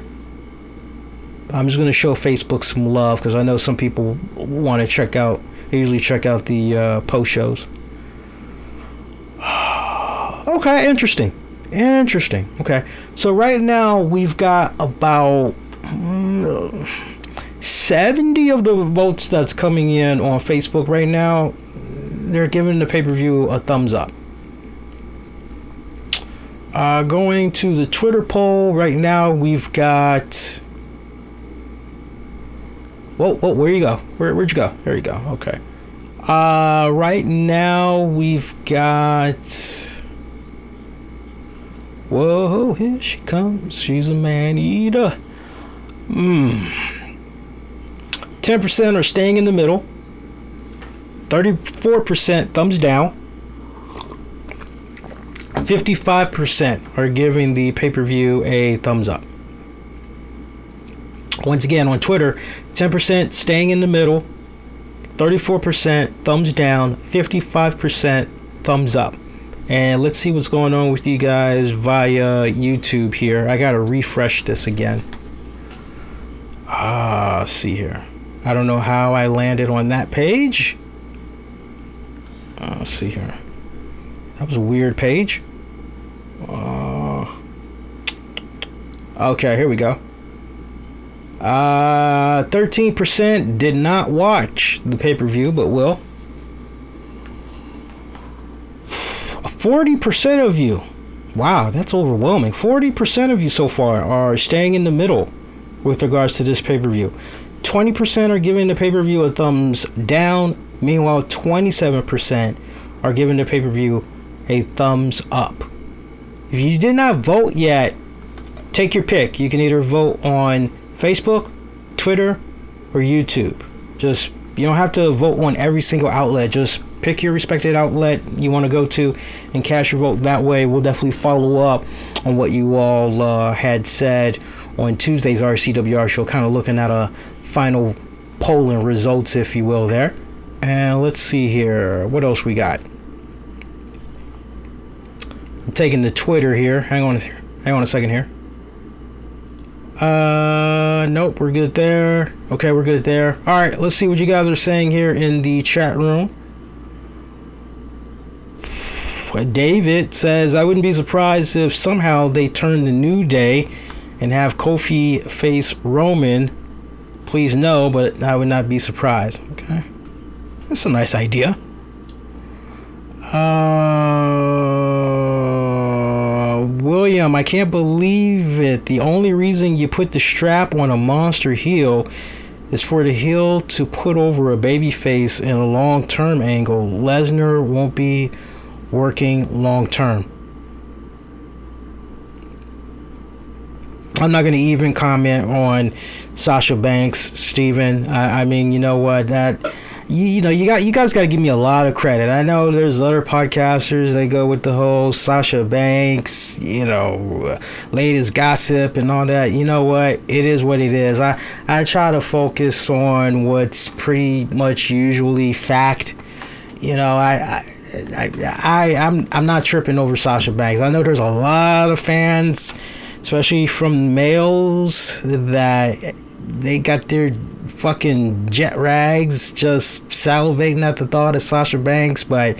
I'm just going to show Facebook some love because I know some people want to check out, they usually check out the post shows. Okay, interesting. Okay, so right now we've got about 70 of the votes that's coming in on Facebook right now. They're giving the pay-per-view a thumbs up. Going to the Twitter poll right now, we've got. Whoa, where you go? Where'd you go? There you go. Okay. Right now we've got. Whoa, here she comes. She's a man-eater. 10% are staying in the middle. 34% thumbs down. 55% are giving the pay-per-view a thumbs up. Once again, on Twitter, 10% staying in the middle. 34% thumbs down. 55% thumbs up. And let's see what's going on with you guys via YouTube here. I gotta refresh this again. See here. I don't know how I landed on that page. Let's see here. That was a weird page. Okay, here we go. 13% did not watch the pay-per-view, but will. 40% of you, wow, that's overwhelming. 40% of you so far are staying in the middle with regards to this pay-per-view. 20% are giving the pay-per-view a thumbs down. Meanwhile, 27% are giving the pay-per-view a thumbs up. If you did not vote yet, take your pick. You can either vote on Facebook, Twitter, or YouTube. Just, you don't have to vote on every single outlet. Just pick your respected outlet you want to go to and cast your vote that way. We'll definitely follow up on what you all had said on Tuesday's RCWR show, kind of looking at a final polling results, if you will, there. And let's see here. What else we got? I'm taking the Twitter here. Hang on a second here. Nope, we're good there. Okay, we're good there. All right, let's see what you guys are saying here in the chat room. David says, I wouldn't be surprised if somehow they turn the New Day and have Kofi face Roman. Please no, but I would not be surprised. Okay, that's a nice idea. William, I can't believe it. The only reason you put the strap on a monster heel is for the heel to put over a baby face in a long-term angle. Lesnar won't be working long-term. I'm not going to even comment on Sasha Banks, Steven. I mean, you know what? That you guys got to give me a lot of credit. I know there's other podcasters, they go with the whole Sasha Banks, latest gossip and all that. You know what? It is what it is. I try to focus on what's pretty much usually fact. I'm not tripping over Sasha Banks. I know there's a lot of fans especially from males that they got their fucking jet rags just salivating at the thought of Sasha Banks. But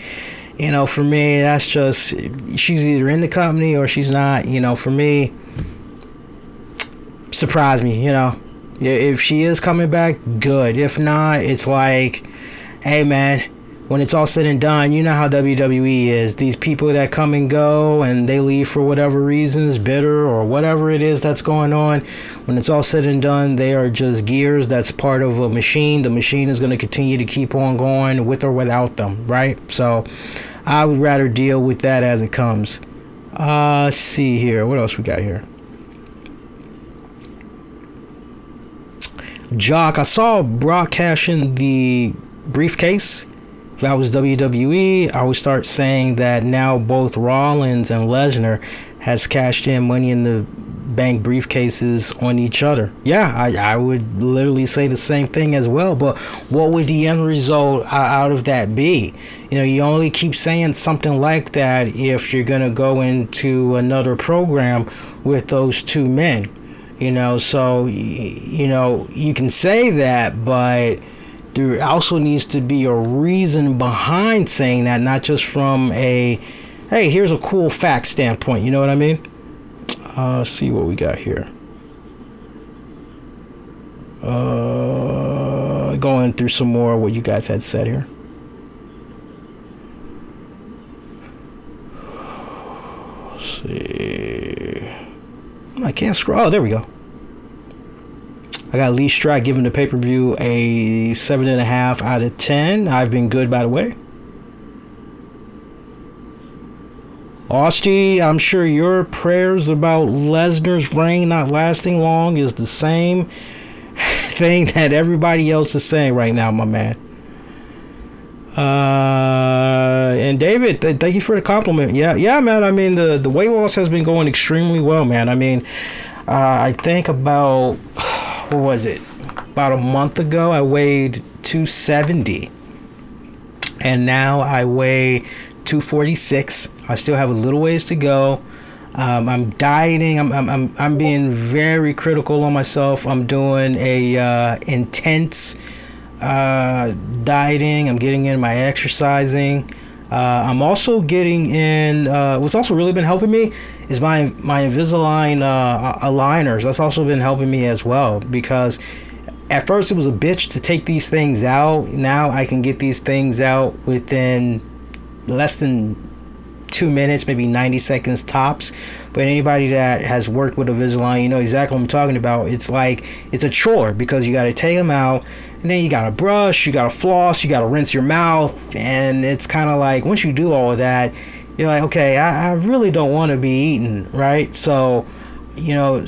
you know, for me, that's just, she's either in the company or she's not. You know, for me, surprise me. You know, if she is coming back, good. If not, it's like, hey man, when it's all said and done, you know how WWE is. These people that come and go and they leave for whatever reasons, bitter or whatever it is that's going on, when it's all said and done, they are just gears that's part of a machine. The machine is going to continue to keep on going with or without them, right? So I would rather deal with that as it comes. Let's see here. What else we got here? Jock, I saw Brock cashing the briefcase. If I was WWE, I would start saying that now both Rollins and Lesnar has cashed in Money in the Bank briefcases on each other. Yeah, I would literally say the same thing as well. But what would the end result out of that be? You know, you only keep saying something like that if you're going to go into another program with those two men. You know, so, you know, you can say that, but there also needs to be a reason behind saying that, not just from a, hey, here's a cool fact standpoint. You know what I mean? Let's see what we got here. Going through some more of what you guys had said here. Let's see. I can't scroll. Oh, there we go. I got Lee Strike giving the pay-per-view a 7.5 out of 10. I've been good, by the way. Austin, I'm sure your prayers about Lesnar's reign not lasting long is the same thing that everybody else is saying right now, my man. And David, thank you for the compliment. Yeah, man. I mean, the weight loss has been going extremely well, man. I mean, I think about, what was it? About a month ago, I weighed 270. And now I weigh 246. I still have a little ways to go. I'm dieting. I'm being very critical on myself. I'm doing a intense dieting. I'm getting in my exercising. I'm also getting in, what's also really been helping me is my Invisalign aligners. That's also been helping me as well, because at first it was a bitch to take these things out. Now I can get these things out within less than 2 minutes, maybe 90 seconds tops. But anybody that has worked with Invisalign, you know exactly what I'm talking about. It's like, it's a chore, because you got to take them out, and then you got to brush, you got to floss, you got to rinse your mouth. And it's kind of like, once you do all of that, you're like, okay, I really don't want to be eating, right? So, you know,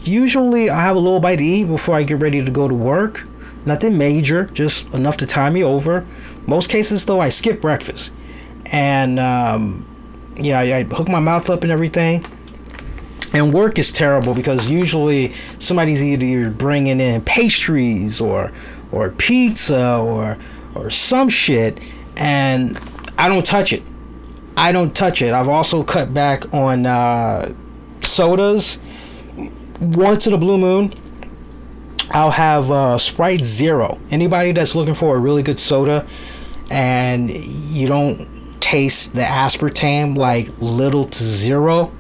usually I have a little bite to eat before I get ready to go to work. Nothing major, just enough to tie me over. Most cases, though, I skip breakfast. And, yeah, I hook my mouth up and everything. And work is terrible, because usually somebody's either bringing in pastries or pizza or some shit, and I don't touch it. I've also cut back on sodas. Once in a blue moon, I'll have Sprite Zero. Anybody that's looking for a really good soda and you don't taste the aspartame, like little to zero,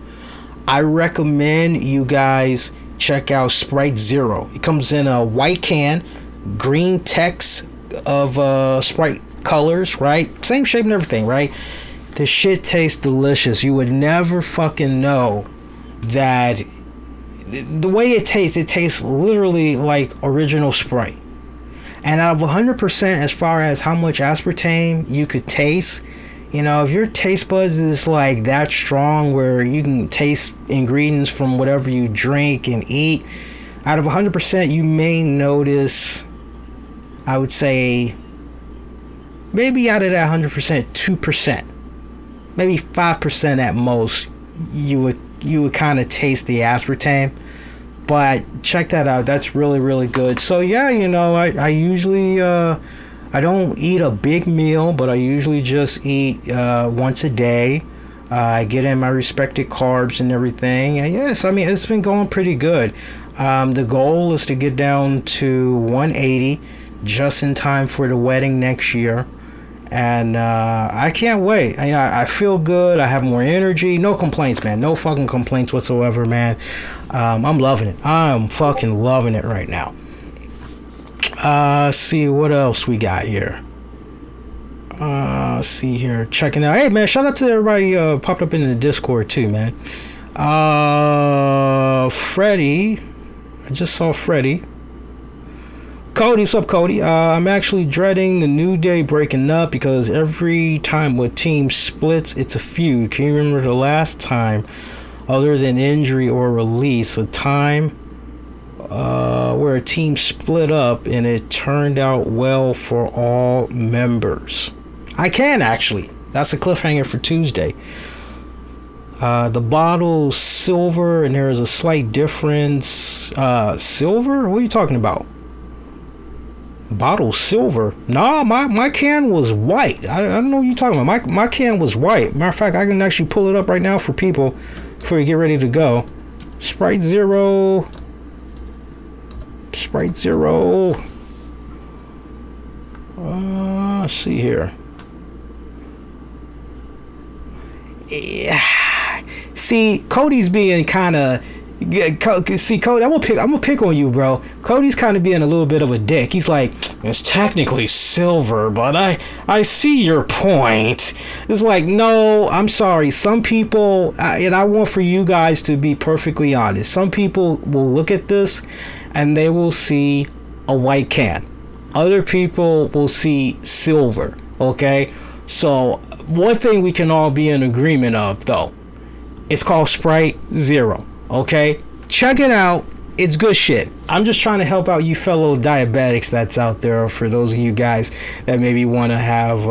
I recommend you guys check out Sprite Zero. It comes in a white can, green text of Sprite colors, right? Same shape and everything, right? The shit tastes delicious. You would never fucking know that the way it tastes literally like original Sprite. And out of 100%, as far as how much aspartame you could taste, you know, if your taste buds is like that strong where you can taste ingredients from whatever you drink and eat, out of 100%, you may notice, I would say, maybe out of that 100%, 2%, maybe 5% at most, you would kind of taste the aspartame. But check that out. That's really, really good. So yeah, you know, I usually I don't eat a big meal, but I usually just eat once a day. I get in my respected carbs and everything. And yes, I mean, it's been going pretty good. The goal is to get down to 180 just in time for the wedding next year. And I can't wait. I feel good. I have more energy. No complaints, man. No fucking complaints whatsoever, man. I'm loving it. I'm fucking loving it right now. See what else we got here. See here. Checking out. Hey, man, shout out to everybody popped up in the Discord, too, man. Freddie. I just saw Freddie. Cody, what's up, Cody? I'm actually dreading the New Day breaking up because every time a team splits, it's a feud. Can you remember the last time, other than injury or release, a time where a team split up and it turned out well for all members? I can, actually. That's a cliffhanger for Tuesday. The bottle's silver and there is a slight difference. Silver? What are you talking about? Bottle silver? Nah, my can was white. I don't know what you're talking about. My can was white. Matter of fact, I can actually pull it up right now for people before we get ready to go. Sprite Zero. Let's see here. Yeah. See, Cody's being kind of. See, Cody, I'm gonna pick on you, bro. Cody's kind of being a little bit of a dick. He's like, it's technically silver, but I see your point. It's like, no, I'm sorry. Some people, and I want for you guys to be perfectly honest. Some people will look at this and they will see a white can. Other people will see silver. Okay, so one thing we can all be in agreement of, though, it's called Sprite Zero. Okay, check it out. It's good shit. I'm just trying to help out you fellow diabetics that's out there, for those of you guys that maybe want to have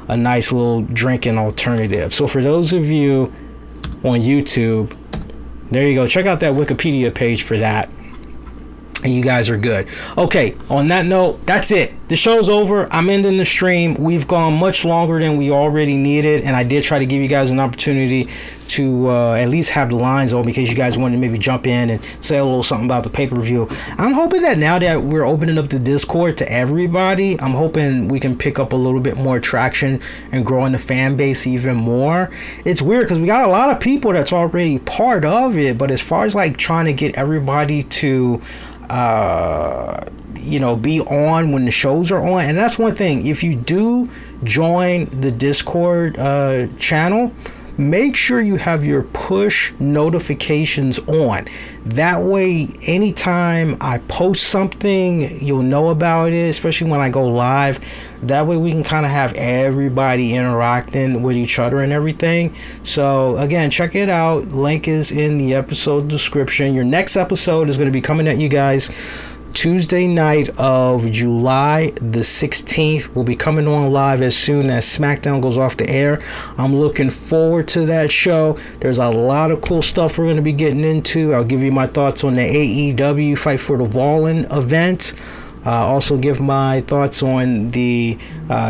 a nice little drinking alternative. So for those of you on YouTube, there you go. Check out that Wikipedia page for that. And you guys are good. Okay, on that note, that's it. The show's over. I'm ending the stream. We've gone much longer than we already needed, and I did try to give you guys an opportunity to at least have the lines open because you guys wanted to maybe jump in and say a little something about the pay-per-view. I'm hoping that now that we're opening up the Discord to everybody, I'm hoping we can pick up a little bit more traction and growing the fan base even more. It's weird because we got a lot of people that's already part of it, but as far as like trying to get everybody to be on when the shows are on, and that's one thing. If you do join the Discord channel, make sure you have your push notifications on. That way, anytime I post something, you'll know about it, especially when I go live. That way we can kind of have everybody interacting with each other and everything. So again, check it out. Link is in the episode description. Your next episode is going to be coming at you guys Tuesday night of July the 16th. We'll be coming on live as soon as SmackDown goes off the air. I'm looking forward to that show. There's a lot of cool stuff we're going to be getting into. I'll give you my thoughts on the AEW Fight for the Fallen event. Also give my thoughts on the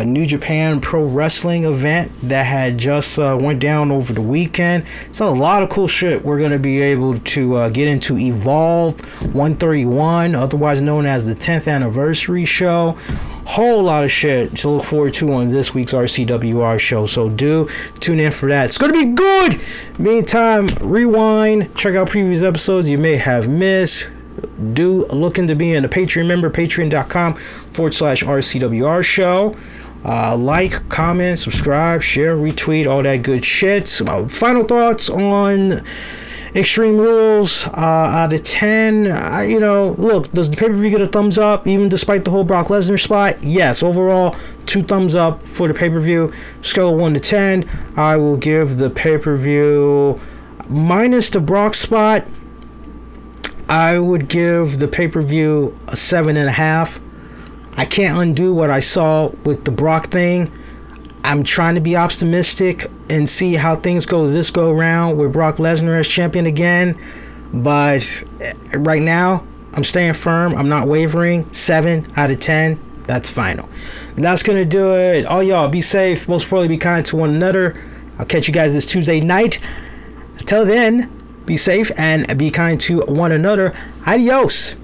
New Japan Pro Wrestling event that had just went down over the weekend. So a lot of cool shit we're going to be able to get into. Evolve 131, otherwise known as the 10th anniversary show. Whole lot of shit to look forward to on this week's RCWR show. So do tune in for that. It's going to be good. Meantime, rewind, check out previous episodes you may have missed. Do look into being a Patreon member, patreon.com/RCWR show. Like, comment, subscribe, share, retweet, all that good shit. So, final thoughts on Extreme Rules out of 10. Look, does the pay-per-view get a thumbs up even despite the whole Brock Lesnar spot? Yes, overall 2 thumbs up for the pay-per-view. Scale of 1 to 10, I will give the pay-per-view minus the Brock spot. I would give the pay-per-view a 7.5. I can't undo what I saw with the Brock thing. I'm trying to be optimistic and see how things go this go around with Brock Lesnar as champion again. But right now, I'm staying firm. I'm not wavering. 7 out of 10. That's final. And that's going to do it. All y'all, be safe. Most importantly, be kind to one another. I'll catch you guys this Tuesday night. Until then, be safe and be kind to one another. Adios.